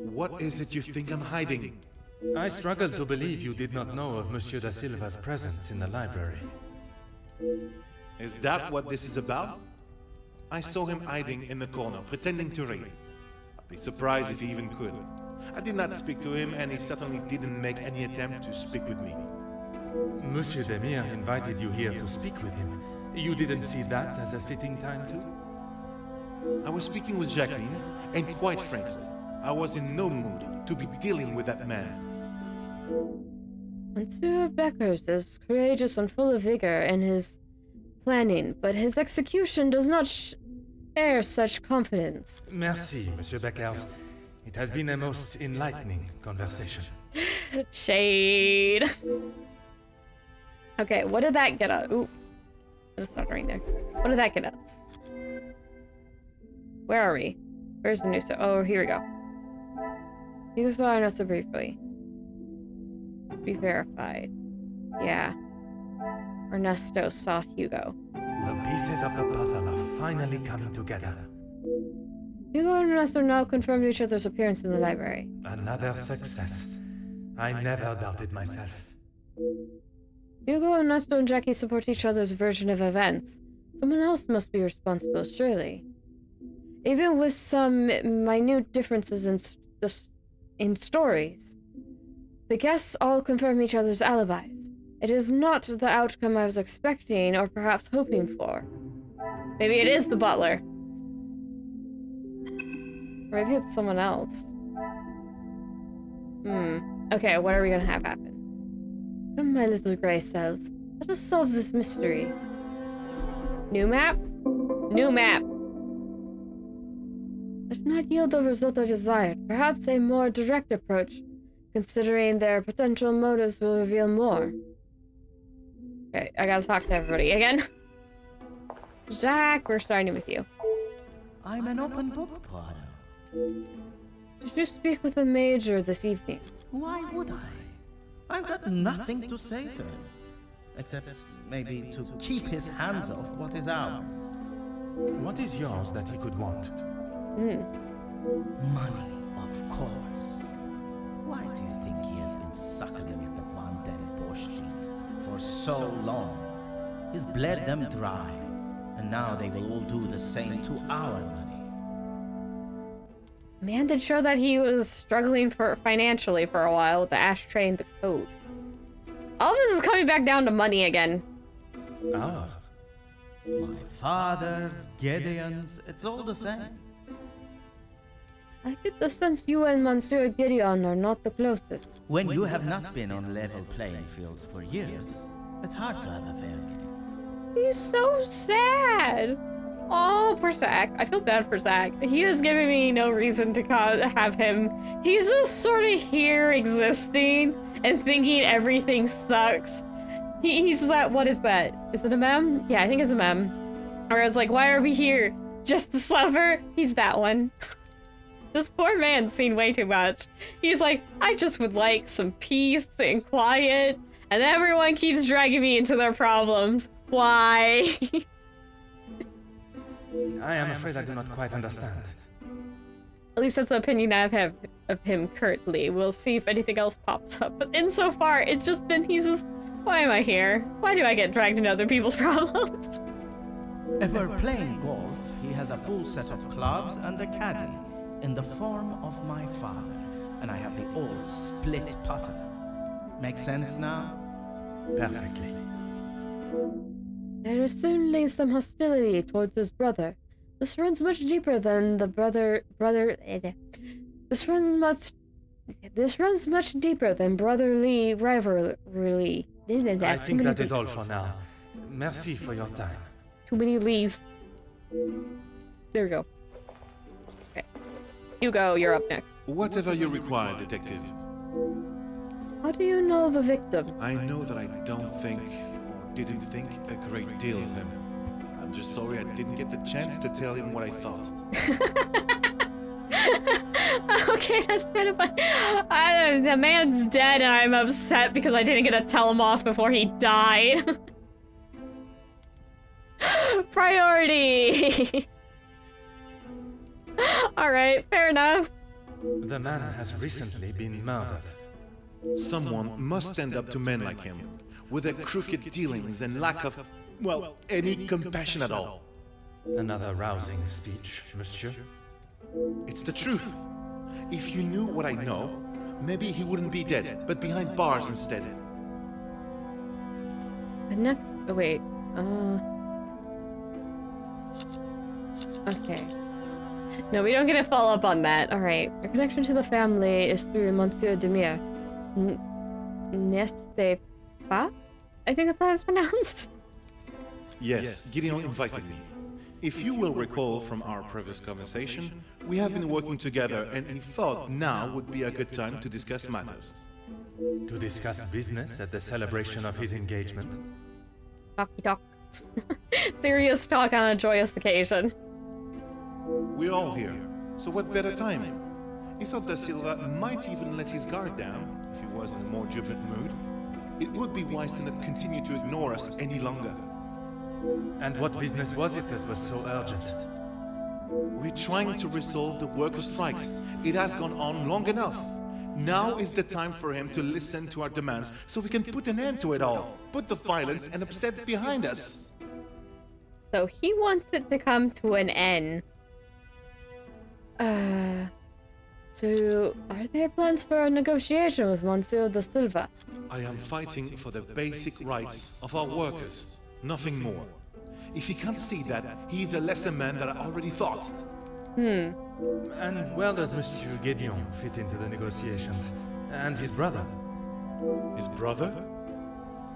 What is it you think I'm hiding? I struggle to believe you did not know of Monsieur da Silva's presence in the library. Is that what this is about? I saw him hiding in the corner, pretending to read. I'd be surprised if he even could. I did not speak to him, and he certainly didn't make any attempt to speak with me. Monsieur Demir invited you here to speak with him. You didn't see that as a fitting time too? I was speaking with Jacqueline, and quite frankly, I was in no mood to be dealing with that man. Monsieur Beckers is courageous and full of vigor in his planning, but his execution does not share such confidence. Merci, Monsieur Beckers. It has been a most enlightening conversation. Shade. Okay, what did that get us? Ooh. Just start right there. What did that get us? Where are we? Where's the new stuff? Oh, here we go. You saw Ernesto briefly. To be verified. Yeah. Ernesto saw Hugo. The pieces of the puzzle are finally coming together. Hugo and Ernesto now confirmed each other's appearance in the library. Another success. I never doubted myself. Hugo, Ernesto, and Jackie support each other's version of events. Someone else must be responsible, surely. Even with some minute differences in stories. The guests all confirm each other's alibis. It is not the outcome I was expecting or perhaps hoping for. Maybe it is the butler. Or maybe it's someone else. Okay, what are we gonna have happen? Come, my little gray cells. Let us solve this mystery. New map? New map! I did not yield the result I desired. Perhaps a more direct approach, considering their potential motives, will reveal more. Okay, I gotta talk to everybody again. Jack, we're starting with you. I'm an open book, Poirot. Did you speak with the Major this evening? Why would I? I've got nothing to say to him. Except maybe to keep his hands off what is ours. What is yours that he could want? Money, of course. Why do you think he has been suckling at the Van den Bosch sheet for so long? He's bled them dry, and now they will all do the same to our money. Man did show that he was struggling financially for a while with the ashtray and the coat. All this is coming back down to money again. Ah. My father's, Gideon's, it's all the same. I get the sense you and Monsieur Gideon are not the closest. When you have not been on level playing fields for years, it's hard to have a fair game. He's so sad. Oh, poor Zach. I feel bad for Zach. He is giving me no reason to have him. He's just sort of here existing and thinking everything sucks. He's that, what is that? Is it a mem? Yeah, I think it's a mem. Or I was like, why are we here? Just to suffer? He's that one. This poor man's seen way too much. He's like, I just would like some peace and quiet, and everyone keeps dragging me into their problems. Why? I am afraid I do not quite understand. At least that's the opinion I have of him currently. We'll see if anything else pops up. But insofar, it's just been, he's just, why am I here? Why do I get dragged into other people's problems? If we're playing golf, he has a full set of clubs and a caddy in the form of my father. And I have the old split putter. Make sense now? Perfectly. There is certainly some hostility towards his brother. This runs much deeper than the This runs much deeper than brotherly rivalry. I think that is all for now. Merci for your time. Too many Lees. There we go. Okay. Hugo, you're up next. Whatever you require, detective. How do you know the victim? I know that I don't think, or didn't think, a great deal of him. I'm just sorry I didn't get the chance to tell him what I thought. Okay, that's kind of fun. The man's dead and I'm upset because I didn't get to tell him off before he died. Priority! Alright, fair enough. The man has recently been murdered. Someone must stand up to men like him, with their crooked dealings and lack of, well, any compassion at all. Another rousing speech, monsieur. It's the truth. If you knew what I know, maybe he wouldn't be dead, but behind bars instead. Oh, wait. Okay. No, we don't get a follow-up on that. Alright. Your connection to the family is through Monsieur Demir. N'est-ce pas? I think that's how it's pronounced. Yes, Gideon invited me. If you will recall from our previous conversation, we have been working together and he thought now would be a good time to discuss matters. To discuss business at the celebration of his engagement? Talky talk. Serious talk on a joyous occasion. We're all here, so what better time? He thought Da Silva might even let his guard down, if he was in a more jubilant mood. It would be wise to not continue to ignore us any longer. And what business was it that was so urgent? We're trying to resolve the worker strikes. It has gone on long enough. Now is the time for him to listen to our demands so we can put an end to it all. Put the violence and upset behind us. So he wants it to come to an end. So are there plans for a negotiation with Monsieur Da Silva? I am fighting for the basic rights of our workers. Nothing more. If he can't see that, he is a lesser man than I already thought. And where does Monsieur Gideon fit into the negotiations? And his brother? His brother?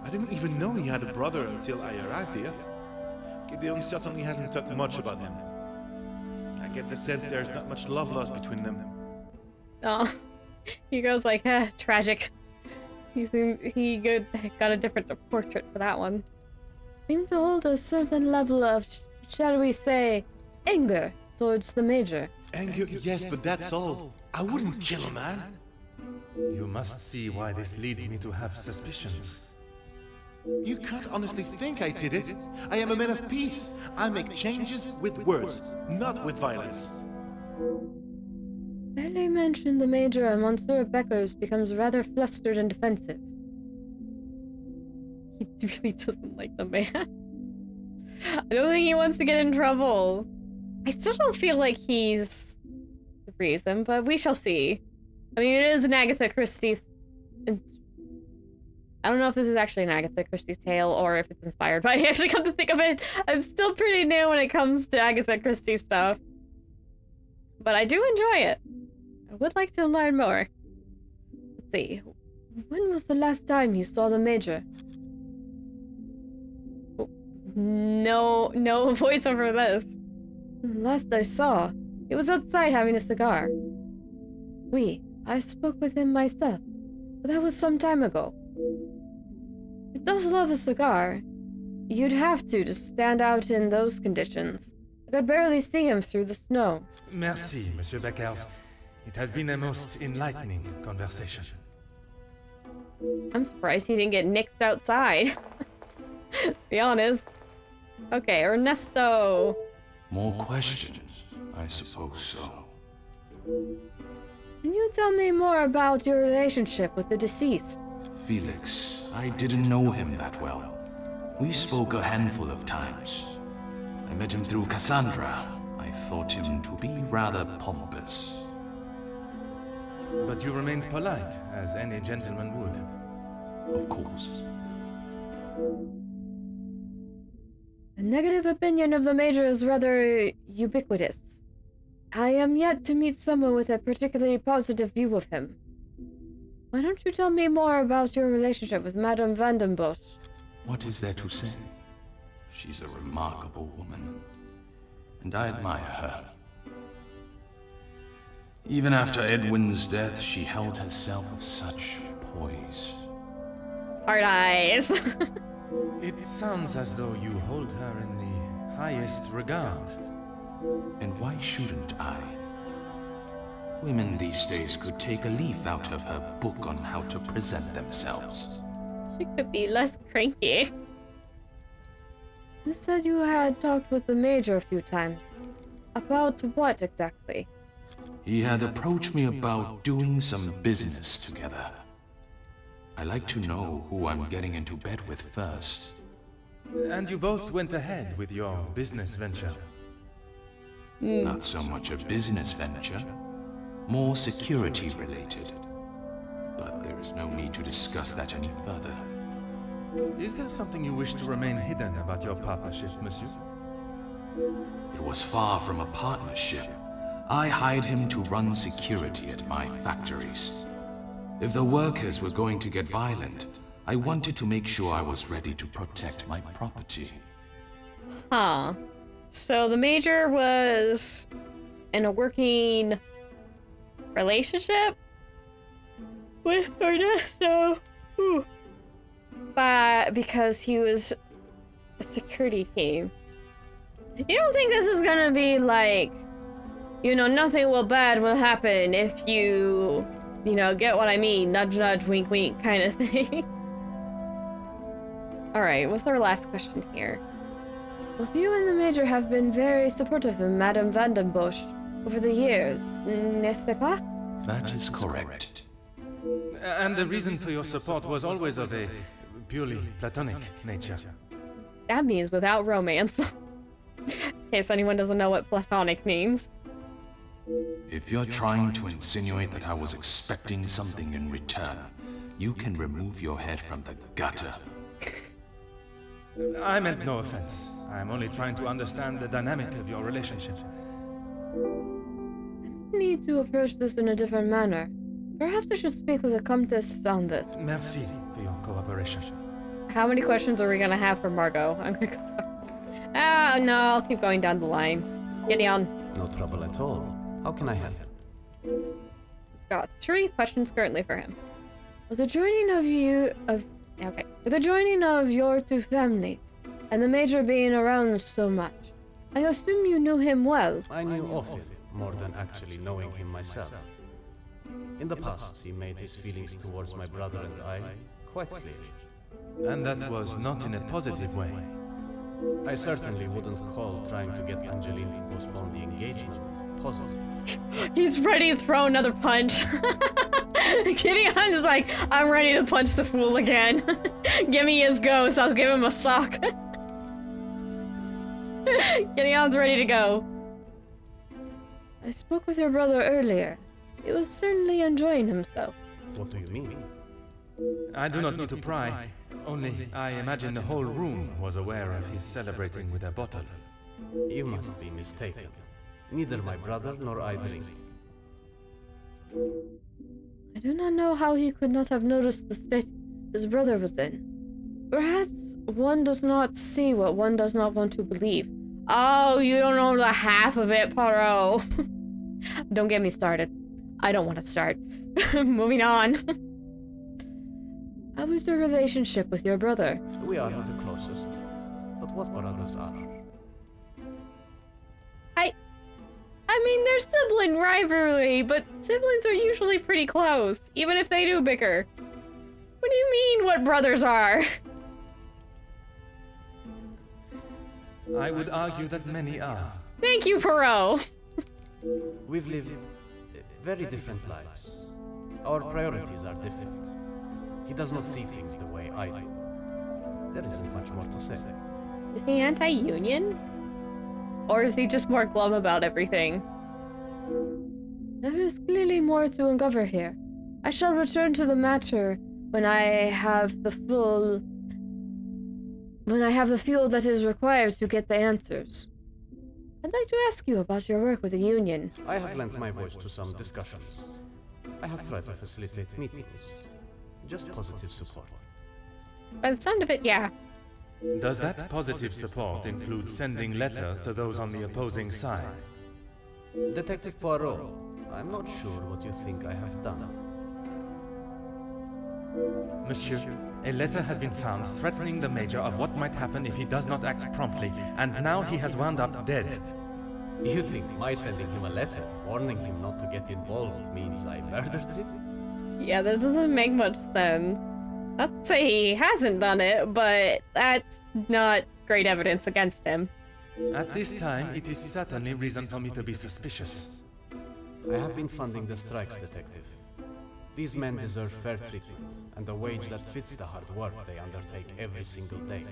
I didn't even know he had a brother until I arrived here. Gideon certainly hasn't talked much about him. I get the sense there's not much love lost between them. Oh, he goes like, tragic. He got a different portrait for that one. Seem to hold a certain level of, shall we say, anger towards the Major. Anger, yes, but that's all. I wouldn't kill a man. You must see why this leads me to have suspicions. You can't honestly think I did it. I am a man of peace. I make changes with words, not with violence. Barely mentioned the Major and Monsieur Beckers becomes rather flustered and defensive. He really doesn't like the man. I don't think he wants to get in trouble. I still don't feel like he's the reason, but we shall see. I mean, it is an Agatha Christie's... I don't know if this is actually an Agatha Christie's tale or if it's inspired, but I actually come to think of it, I'm still pretty new when it comes to Agatha Christie stuff. But I do enjoy it. I would like to learn more. Let's see. When was the last time you saw the Major? No voiceover for this. Last I saw, he was outside having a cigar. I spoke with him myself, but that was some time ago. He does love a cigar. You'd have to stand out in those conditions. I could barely see him through the snow. Merci, Monsieur Beckers. It has been a most enlightening conversation. I'm surprised he didn't get nicked outside. Be honest. Okay, Ernesto. More questions? I suppose so. Can you tell me more about your relationship with the deceased? Felix, I didn't know him that well. We spoke a handful of times. I met him through Cassandra. I thought him to be rather pompous. But you remained polite, as any gentleman would. Of course. The negative opinion of the Major is rather ubiquitous. I am yet to meet someone with a particularly positive view of him. Why don't you tell me more about your relationship with Madame Vandenbosch? What is there to say? She's a remarkable woman, and I admire her. Even after Edwin's death, she held herself with such poise. Hard eyes. It sounds as though you hold her in the highest regard. And why shouldn't I? Women these days could take a leaf out of her book on how to present themselves. She could be less cranky. You said you had talked with the Major a few times. About what exactly? He had approached me about doing some business together. I like to know who I'm getting into bed with first. And you both went ahead with your business venture. Not so much a business venture, more security related. But there is no need to discuss that any further. Is there something you wish to remain hidden about your partnership, monsieur? It was far from a partnership. I hired him to run security at my factories. If the workers were going to get violent, I wanted to make sure I was ready to protect my property. Huh. So the Major was in a working relationship with Ernesto. But because he was a security team. You don't think this is gonna be like, you know, nothing bad will happen if you know, get what I mean, nudge nudge, wink wink kind of thing. Alright, what's our last question here? Both you and the Major have been very supportive of Madame Vandenbosch over the years, n'est-ce pas? That is correct. And the reason for your support was always of a purely platonic nature. That means without romance. In case anyone doesn't know what platonic means. If you're trying to insinuate that I was expecting something in return, you can remove your head from the gutter. I meant no offense. I'm only trying to understand the dynamic of your relationship. I need to approach this in a different manner. Perhaps I should speak with the Comtesse on this. Merci for your cooperation. How many questions are we gonna have for Margot? I'm gonna go talk. Ah, no, I'll keep going down the line. Gideon. No trouble at all. How can I help? Got 3 questions currently for him. With the joining of with the joining of your 2 families, and the Major being around so much, I assume you knew him well. I knew of him, more than actually knowing him myself. In the past, he made his feelings towards my brother and I quite clear. And that was not in a positive way. I certainly wouldn't call trying to get Angeline to postpone the engagement positive. He's ready to throw another punch. Gideon is like, I'm ready to punch the fool again. Give me his ghost, I'll give him a sock. Getting on's ready to go. I spoke with your brother earlier. He was certainly enjoying himself. What do you mean? I do not need to pry. Only I imagine the whole room was aware of his celebrating with a bottle. You must be mistaken. Neither my brother nor I drink. I do not know how he could not have noticed the state his brother was in. Perhaps one does not see what one does not want to believe. Oh, you don't know the half of it, Poirot. Don't get me started. I don't want to start. Moving on. How was your relationship with your brother? We are not the closest, but what brothers are? I mean, there's sibling rivalry, but siblings are usually pretty close, even if they do bicker. What do you mean, what brothers are? I would argue that many are. Thank you, Poirot. We've lived very different lives. Our priorities are different. He does not see things the way I do. There isn't much more to say. Is he anti-union? Or is he just more glum about everything? There is clearly more to uncover here. I shall return to the matter when I have the fuel that is required to get the answers. I'd like to ask you about your work with the Union. I have lent my voice to some discussions. I have tried to facilitate meetings. Just positive support. By the sound of it, yeah. Does that positive support include sending letters to those on the opposing side? Detective Poirot, I'm not sure what you think I have done. Monsieur, a letter has been found threatening the Major of what might happen if he does not act promptly, and now he has wound up dead. You think my sending him a letter, warning him not to get involved, means I murdered him? Yeah, that doesn't make much sense. I'd say he hasn't done it, but that's not great evidence against him. At this time, it is certainly reason for me to be suspicious. I have been funding the strikes, Detective. These men deserve fair treatment, and a wage that fits the hard work they undertake every single day.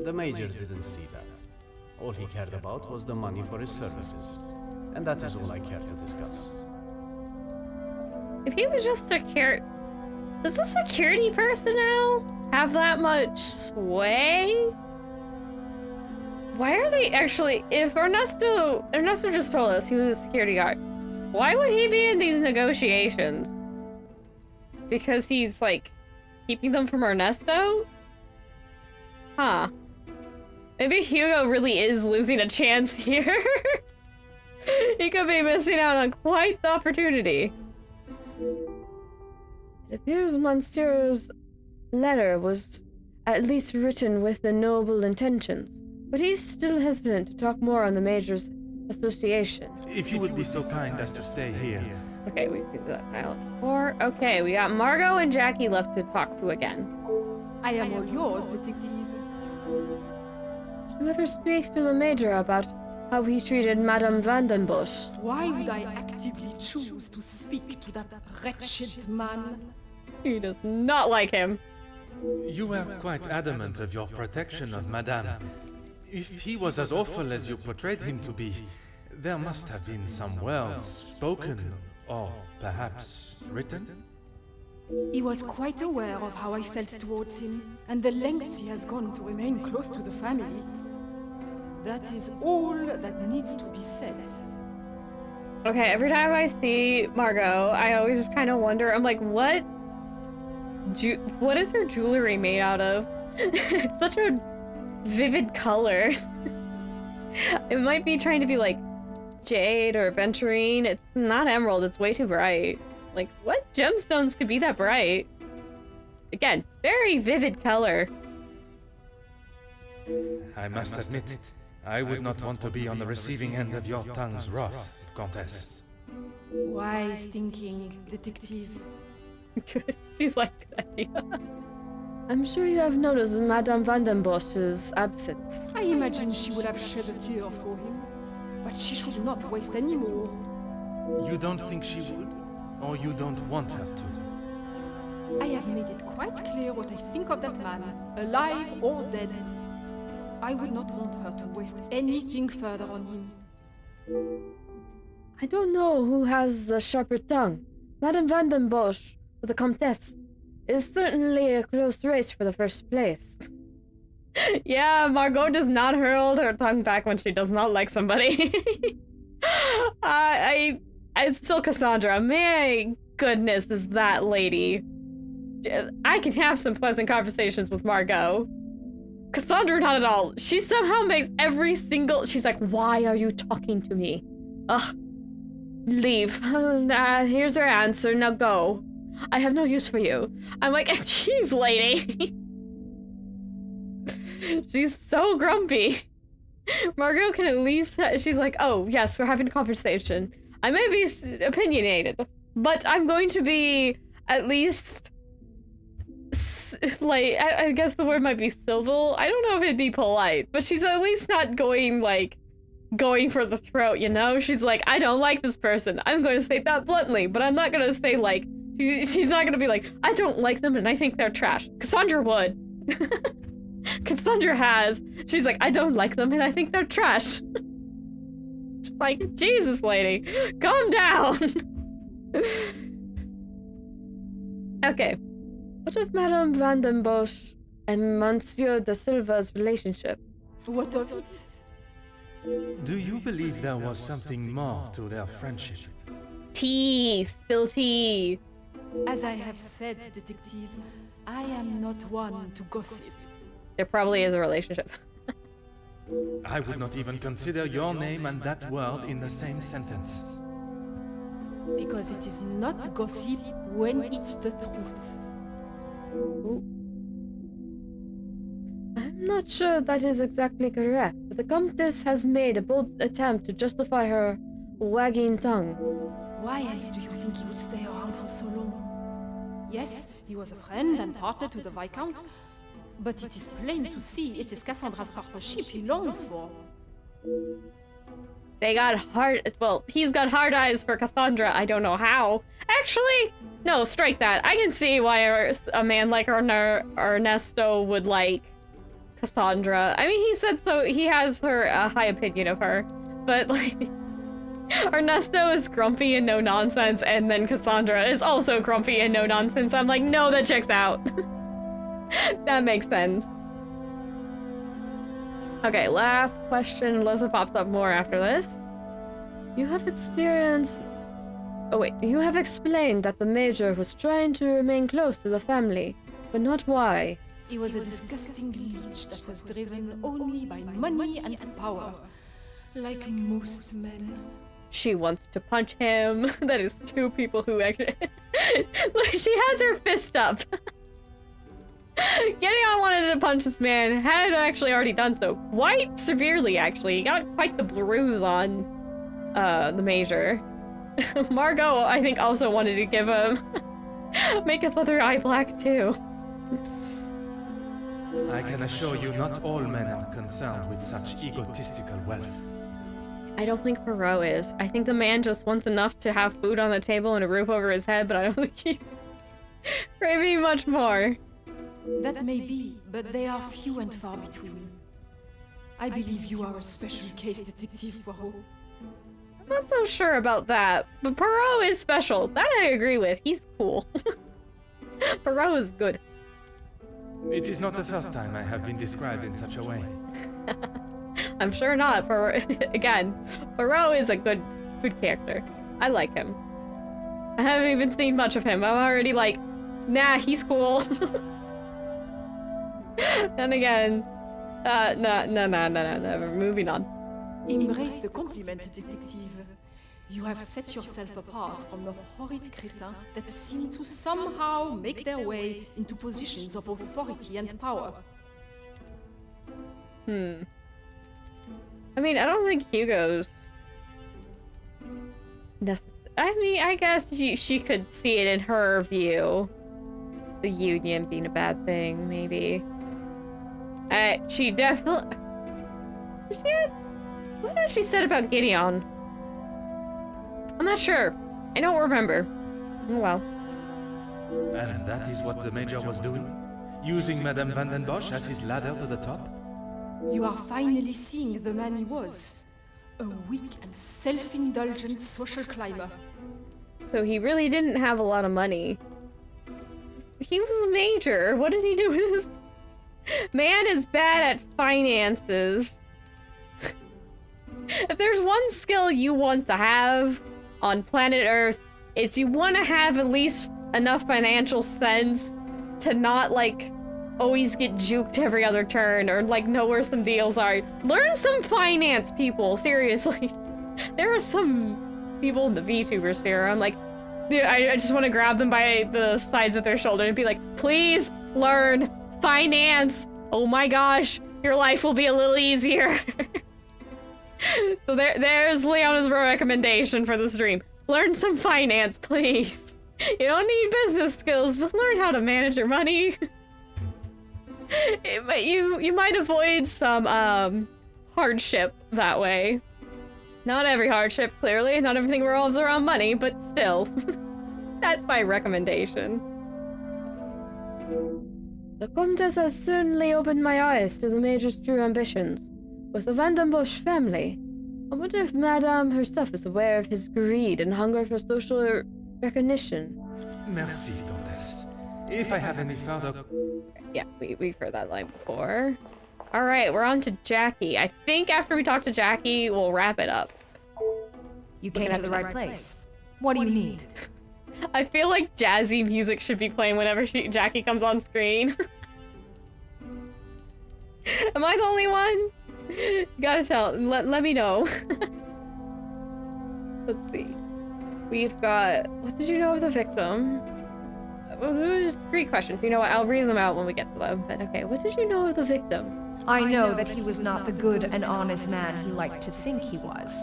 The Major didn't see that. All he cared about was the money for his services, and that is all I care to discuss. If he was just does the security personnel have that much sway? Why are they actually, if Ernesto just told us he was a security guard, why would he be in these negotiations? Because he's, like, keeping them from Ernesto? Huh. Maybe Hugo really is losing a chance here. He could be missing out on quite the opportunity. It appears Monsieur's letter was at least written with the noble intentions, but he's still hesitant to talk more on the Major's association. If you would be so kind as to stay here. Okay, we see that file. Okay, we got Margot and Jackie left to talk to again. I am all yours, Detective. Did you ever speak to the Major about how he treated Madame Vandenbosch? Why would I actively choose to speak to that wretched man? He does not like him. You were quite adamant of your protection of Madame. If he was as awful as you portrayed him to be, there must have been some words spoken, or perhaps written? He was quite aware of how I felt towards him, and the lengths he has gone to remain close to the family. That is all that needs to be said. Okay, every time I see Margot, I always just kind of wonder, I'm like, what is her jewelry made out of? It's such a vivid color. It might be trying to be like jade or aventurine. It's not emerald, it's way too bright. Like, what gemstones could be that bright? Again, very vivid color. I must admit, I would not want to be on the receiving end of your tongue's wrath, Countess. Wise thinking, Detective. Good. She's like, good idea. I'm sure you have noticed Madame Vandenbosch's absence. I imagine she would have shed a tear for him, but she should not waste any more. You don't think she would? Or you don't want her to? I have made it quite clear what I think of that man, alive or dead. I would not want her to waste anything further on him. I don't know who has the sharper tongue. Madame Van den Bosch or the Comtesse. It is certainly a close race for the first place. Yeah, Margot does not hurl her tongue back when she does not like somebody. It's still Cassandra. My goodness, is that lady. I can have some pleasant conversations with Margot. Cassandra, not at all. She somehow makes every single... She's like, why are you talking to me? Ugh. Leave. Here's her answer. Now go. I have no use for you. I'm like, jeez, lady. She's so grumpy. Margot can at least... She's like, oh, yes, we're having a conversation. I may be opinionated, but I'm going to be at least... like, I guess the word might be civil. I don't know if it'd be polite, but she's at least not going, like, going for the throat, you know? She's like, I don't like this person. I'm going to state that bluntly, but I'm not going to say, like... She's not going to be like, I don't like them and I think they're trash. Cassandra would. Cassandra has. She's like, I don't like them and I think they're trash. Just like, Jesus, lady. Calm down. Okay. What of Madame Van den Bosch and Monsieur de Silva's relationship? What of it? Do you believe there was something more to their friendship? Tea. Spill tea. As I have said, detective, I am not one to gossip. There probably is a relationship. I would not even consider your name and that word in the same sentence. Because it is not gossip when it's the truth. Ooh. I'm not sure that is exactly correct, but the Comtesse has made a bold attempt to justify her wagging tongue. Why else do you think he would stay around for so long? Yes, he was a friend and partner to the Viscount, but it is plain to see it is Cassandra's partnership he longs for. They got hard... Well, he's got hard eyes for Cassandra. I don't know how. Actually, no, strike that. I can see why a man like Ernesto would like Cassandra. I mean, he said so. He has a high opinion of her, but like... Ernesto is grumpy and no nonsense, and then Cassandra is also grumpy and no nonsense. I'm like, no, that checks out. That makes sense. Okay, last question, unless it pops up more after this. You have experienced... Oh wait, you have explained that the Major was trying to remain close to the family, but not why. He was a disgusting leech that was driven only by money and power, like most men. She wants to punch him. That is two people who actually... Like, she has her fist up. Gideon wanted to punch this man, had actually already done so quite severely, actually. He got quite the bruise on the Major. Margot, I think, also wanted to give him... make his other eye black, too. I can assure you not all men are concerned with such egotistical wealth. I don't think Poirot is. I think the man just wants enough to have food on the table and a roof over his head, but I don't think he's craving much more. That may be, but they are few and far between. I believe you are a special case, Detective Poirot. I'm not so sure about that, but Poirot is special. That I agree with. He's cool. Poirot is good. It is not the first time I have been described in such a way. I'm sure not. Again, Poirot is a good character. I like him. I haven't even seen much of him. I'm already like, nah, he's cool. Then again, no, moving on. Embrace the compliment, detective. You have set yourself apart from the horrid crétins that seem to somehow make their way into positions of authority and power. I mean, I don't think Hugo's... I mean, I guess she could see it in her view. The Union being a bad thing, maybe. She definitely... What has she said about Gideon? I'm not sure. I don't remember. Oh well. And that is what the Major was doing? Using Madame Van den Bosch as his ladder to the top? You are finally seeing the man he was. A weak and self-indulgent social climber. So he really didn't have a lot of money. He was a major. What did he do with his... Man is bad at finances. If there's one skill you want to have on planet Earth, it's you want to have at least enough financial sense to not, like, always get juked every other turn or, like, know where some deals are. Learn some finance, people. Seriously. There are some people in the VTuber sphere. I'm like, dude, I just want to grab them by the sides of their shoulder and be like, please learn finance. Oh my gosh, your life will be a little easier. So there's Leona's recommendation for the stream. Learn some finance, please. You don't need business skills, but learn how to manage your money. You might avoid some hardship that way. Not every hardship, clearly. Not everything revolves around money, but still. That's my recommendation. The Comtesse has certainly opened my eyes to the Major's true ambitions. With the Vandenbosch family, I wonder if Madame herself is aware of his greed and hunger for social recognition. Merci, Comtesse. If I have any further... Yeah, we've heard that line before. Alright, we're on to Jackie. I think after we talk to Jackie, we'll wrap it up. You came to the right place. What do you need? I feel like jazzy music should be playing whenever Jackie comes on screen. Am I the only one? You gotta tell. Let me know. Let's see. We've got... What did you know of the victim? Just 3 questions. You know what? I'll read them out when we get to them. But okay, what did you know of the victim? I know that he was not the good and honest man he liked to think he was.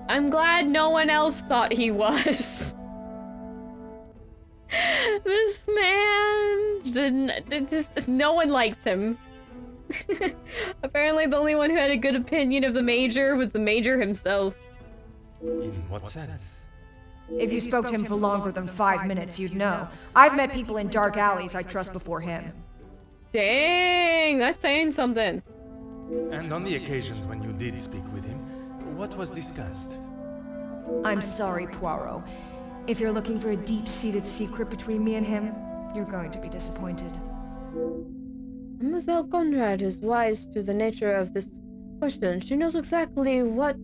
I'm glad no one else thought he was. This man didn't... No one likes him. Apparently the only one who had a good opinion of the Major was the Major himself. In what sense? If you spoke to him for longer than 5 minutes, you'd know. I've met people in dark alleys I trust before him. Dang, that's saying something. And on the occasions when you did speak with him, what was discussed? I'm sorry, Poirot. If you're looking for a deep-seated secret between me and him, you're going to be disappointed. Mademoiselle Conrad is wise to the nature of this question. She knows exactly what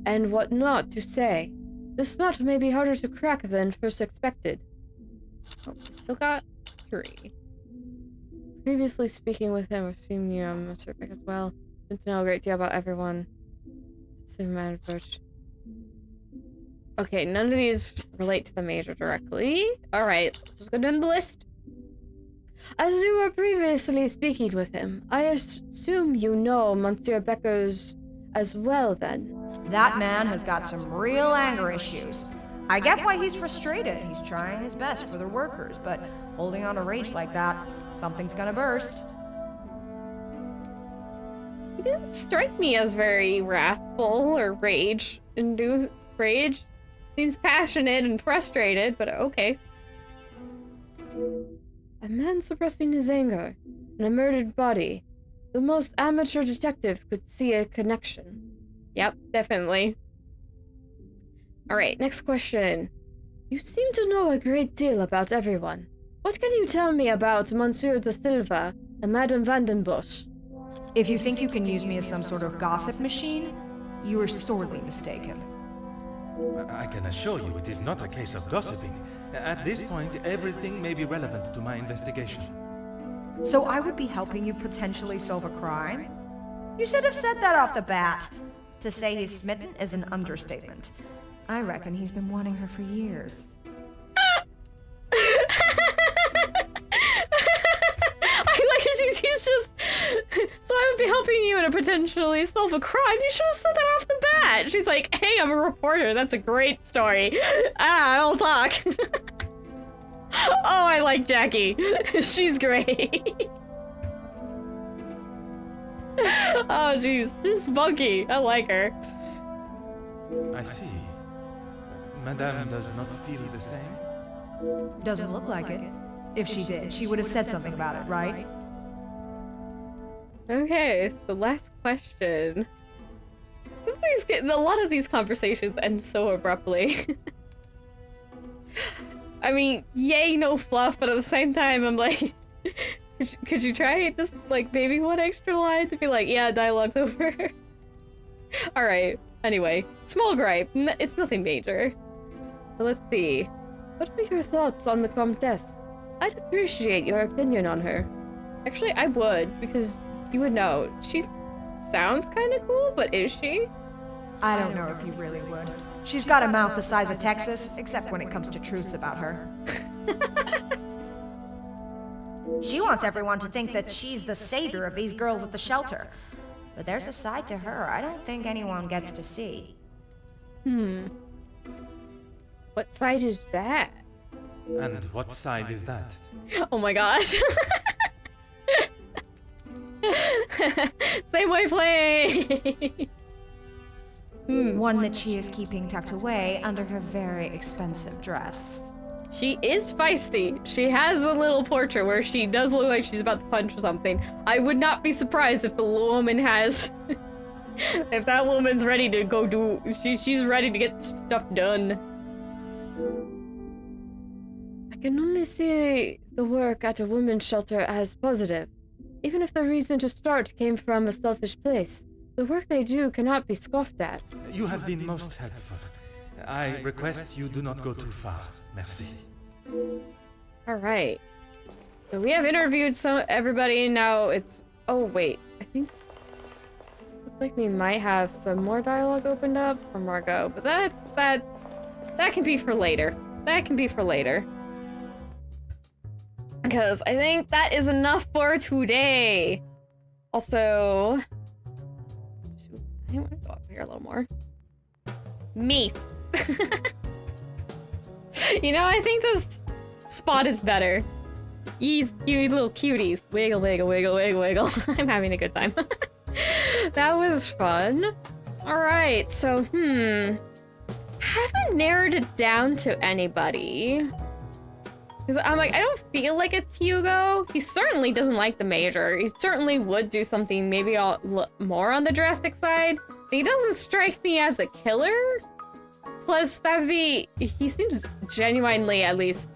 and what not to say. This knot may be harder to crack than first expected. Oh, still got 3. Previously speaking with him, I've seen you on Mr. Beck as well. Didn't know a great deal about everyone. Same man approach. Okay, none of these relate to the Major directly. Alright, let's just go down the list. As you were previously speaking with him, I assume you know Monsieur Becker's as well, then? That man has got some real anger issues. I get why he's frustrated. He's trying his best for the workers, but holding on to rage like that, something's gonna burst. He didn't strike me as very wrathful or rage-induced. Rage seems passionate and frustrated, but okay. A man suppressing his anger and a murdered body. The most amateur detective could see a connection. Yep, definitely. Alright, next question. You seem to know a great deal about everyone. What can you tell me about Monsieur de Silva and Madame Vandenbosch? If you think you can use me as some sort of gossip machine, you are sorely mistaken. I can assure you it is not a case of gossiping. At this point, everything may be relevant to my investigation. So I would be helping you potentially solve a crime? You should have said that off the bat. To say he's smitten is an understatement. I reckon he's been wanting her for years. He's just... So I would be helping you to potentially solve a crime. You should have said that off the bat. She's like, hey, I'm a reporter. That's a great story. I'll talk. Oh, I like Jackie. She's great. Oh, jeez. She's spunky. I like her. I see. Madame does not feel the same? Doesn't look like it. If she did, she would have said something about it, right? Okay, so last question. A lot of these conversations end so abruptly. I mean, yay, no fluff, but at the same time, I'm like, could you try just like maybe one extra line to be like, yeah, dialogue's over. Alright, anyway, small gripe, it's nothing major. But let's see. What are your thoughts on the Comtesse? I'd appreciate your opinion on her. Actually, I would, because you would know. She sounds kind of cool, but is she? I don't know if you really would. She's got a mouth the size of Texas, except when it comes to truths about her. She wants everyone to think that she's the savior of these girls at the shelter. But there's a side to her I don't think anyone gets to see. What side is that? And what side is that? Oh my gosh. Same wavelength! One that she is keeping tucked away under her very expensive dress. She is feisty. She has a little portrait where she does look like she's about to punch something. I would not be surprised if the woman has... if that woman's ready to go do... She's ready to get stuff done. I can only see the work at a women's shelter as positive. Even if the reason to start came from a selfish place, the work they do cannot be scoffed at. You have been most helpful. I request you do not go too far. Merci. Alright. So we have interviewed everybody, now it's... Oh, wait. I think... Looks like we might have some more dialogue opened up for Margot, but that can be for later. That can be for later. Because I think that is enough for today. Also... I want to go up here a little more. Meat. You know, I think this spot is better. You little cuties. Wiggle, wiggle, wiggle, wiggle, wiggle. I'm having a good time. That was fun. Alright, so, haven't narrowed it down to anybody. Because I'm like, I don't feel like it's Hugo. He certainly doesn't like the Major. He certainly would do something maybe more on the drastic side. But he doesn't strike me as a killer. Plus, he seems genuinely, at least,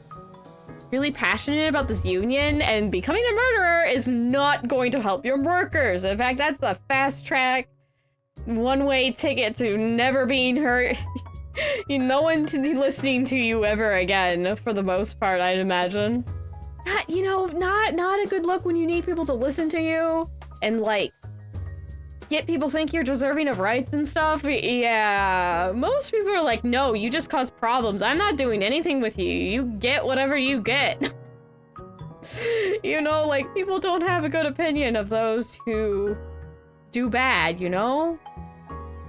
really passionate about this union, and becoming a murderer is not going to help your workers. In fact, that's a fast track, one-way ticket to never being hurt. No one to be listening to you ever again, for the most part, I'd imagine. Not a good look when you need people to listen to you, and, like, get people think you're deserving of rights and stuff. Yeah, most people are like, no, you just cause problems. I'm not doing anything with you. You get whatever you get. You know, like, people don't have a good opinion of those who do bad, you know?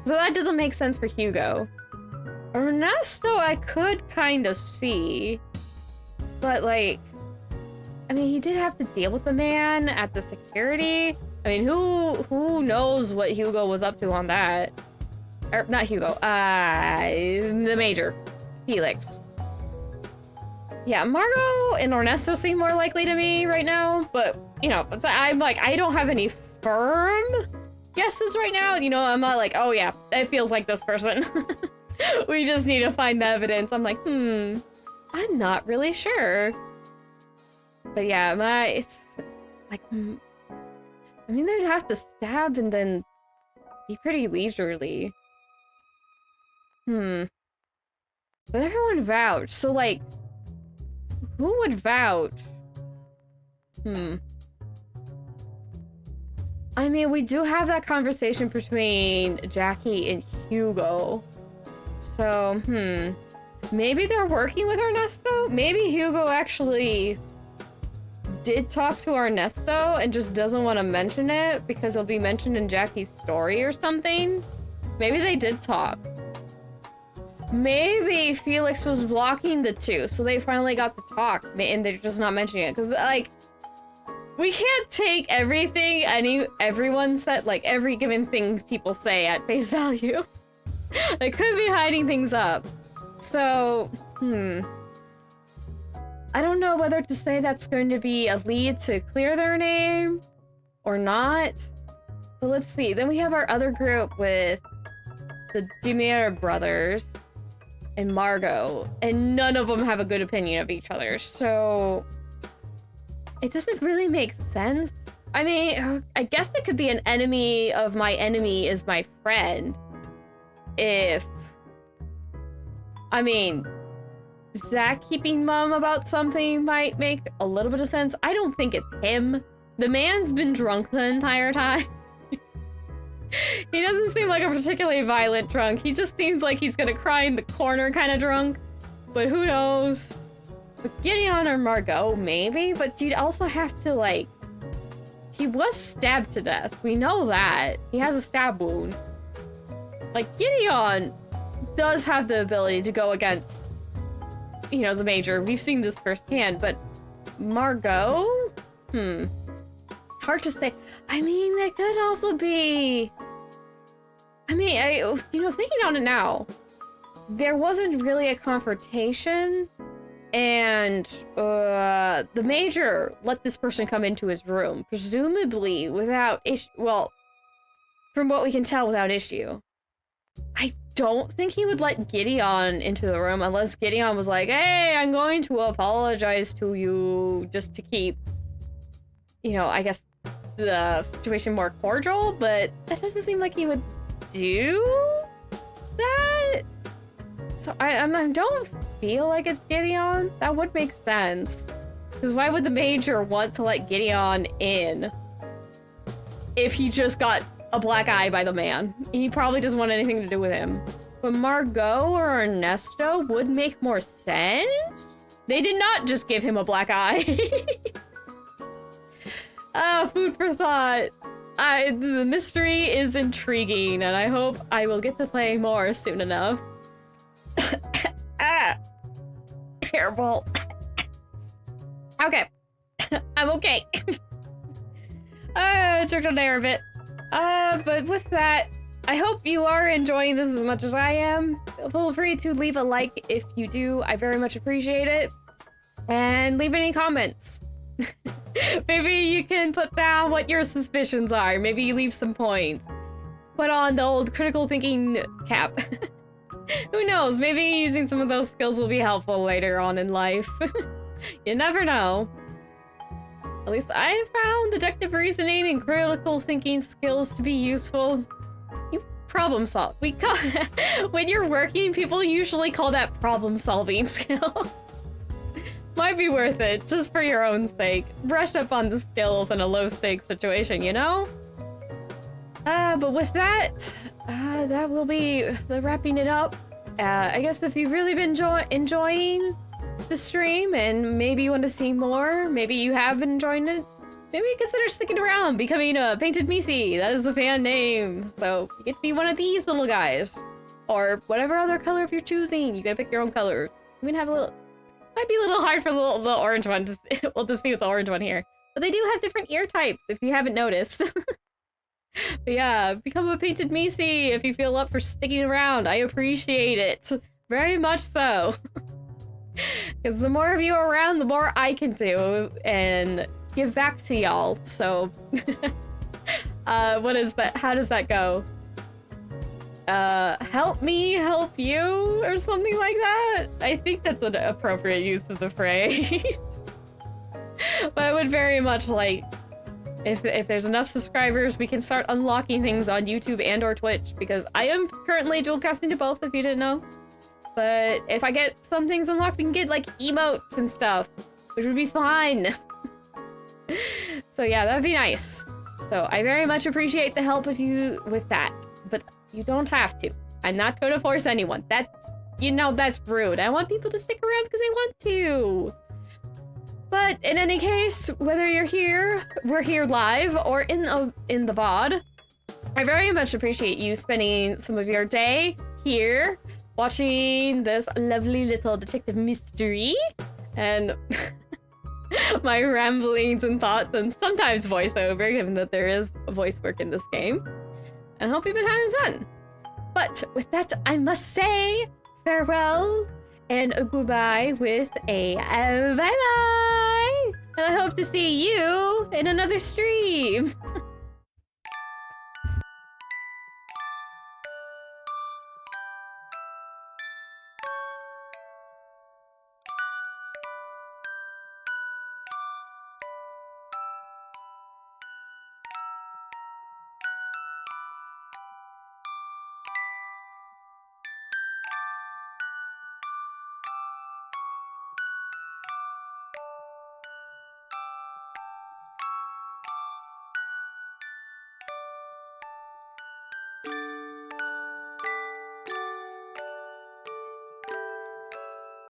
So that doesn't make sense for Hugo. Ernesto, I could kind of see. But, like, I mean, he did have to deal with the man at the security. I mean, who knows what Hugo was up to on that? Or, not Hugo, the Major. Felix. Yeah, Margot and Ernesto seem more likely to me right now, but, you know, I'm like, I don't have any firm guesses right now. You know, I'm not like, oh yeah, it feels like this person. We just need to find the evidence. I'm like, I'm not really sure. But yeah, it's like, I mean, they'd have to stab and then be pretty leisurely. But everyone vouched, so like, who would vouch? I mean, we do have that conversation between Jackie and Hugo. So, maybe they're working with Ernesto? Maybe Hugo actually did talk to Ernesto and just doesn't want to mention it because it'll be mentioned in Jackie's story or something. Maybe they did talk. Maybe Felix was blocking the two, so they finally got to talk, and they're just not mentioning it. Because, like, we can't take everything everyone said, like, every given thing people say at face value. They could be hiding things up. So, I don't know whether to say that's going to be a lead to clear their name or not. But let's see. Then we have our other group with the Demere brothers and Margot, and none of them have a good opinion of each other. So it doesn't really make sense. I mean, I guess it could be an enemy of my enemy is my friend. If, I mean, Zach keeping mum about something might make a little bit of sense. I don't think it's him. The man's been drunk the entire time. He doesn't seem like a particularly violent drunk. He just seems like he's gonna cry in the corner kind of drunk. But who knows? But Gideon or Margot, maybe? But you'd also have to, like... He was stabbed to death. We know that. He has a stab wound. Like, Gideon does have the ability to go against, you know, the Major. We've seen this firsthand, but Margot? Hard to say. I mean, that could also be... I mean, you know, thinking on it now, there wasn't really a confrontation, and the Major let this person come into his room, presumably without issue. Well, from what we can tell, without issue. I don't think he would let Gideon into the room unless Gideon was like, hey, I'm going to apologize to you, just to keep, you know, I guess the situation more cordial, but that doesn't seem like he would do that. So I don't feel like it's Gideon. That would make sense. Because why would the Major want to let Gideon in if he just got a black eye by the man? He probably doesn't want anything to do with him. But Margot or Ernesto would make more sense? They did not just give him a black eye. Food for thought. The mystery is intriguing, and I hope I will get to play more soon enough. Terrible. Okay. I'm okay. Choked on air a bit. But with that, I hope you are enjoying this as much as I am. Feel free to leave a like if you do. I very much appreciate it. And leave any comments. Maybe you can put down what your suspicions are. Maybe you leave some points. Put on the old critical thinking cap. Who knows? Maybe using some of those skills will be helpful later on in life. You never know. At least I found deductive reasoning and critical thinking skills to be useful. You problem solve. When you're working, people usually call that problem solving skill. Might be worth it, just for your own sake. Brush up on the skills in a low-stakes situation, you know? But with that, that will be the wrapping it up. I guess if you've really been enjoying the stream and maybe you want to see more, maybe you have been enjoying it, maybe consider sticking around, becoming a Painted Misi. That is the fan name. So you get to be one of these little guys. Or whatever other color if you're choosing. You gotta pick your own color. You can have a little... Might be a little hard for the orange one. We'll just see with the orange one here. But they do have different ear types, if you haven't noticed. But yeah, become a Painted Misi if you feel up for sticking around. I appreciate it. Very much so. Because the more of you are around, the more I can do and give back to y'all. So, what is that? How does that go? Help me help you or something like that? I think that's an appropriate use of the phrase. But I would very much like, if there's enough subscribers, we can start unlocking things on YouTube and or Twitch, because I am currently dual casting to both, if you didn't know. But if I get some things unlocked, we can get like emotes and stuff, which would be fun. So yeah, that'd be nice. So I very much appreciate the help of you with that, but you don't have to. I'm not going to force anyone. That's, you know, that's rude. I want people to stick around because they want to. But in any case, whether you're here, we're here live, or in the VOD, I very much appreciate you spending some of your day here watching this lovely little detective mystery and my ramblings and thoughts and sometimes voiceover, given that there is voice work in this game. And I hope you've been having fun. But with that, I must say farewell and a goodbye with a bye-bye. And I hope to see you in another stream.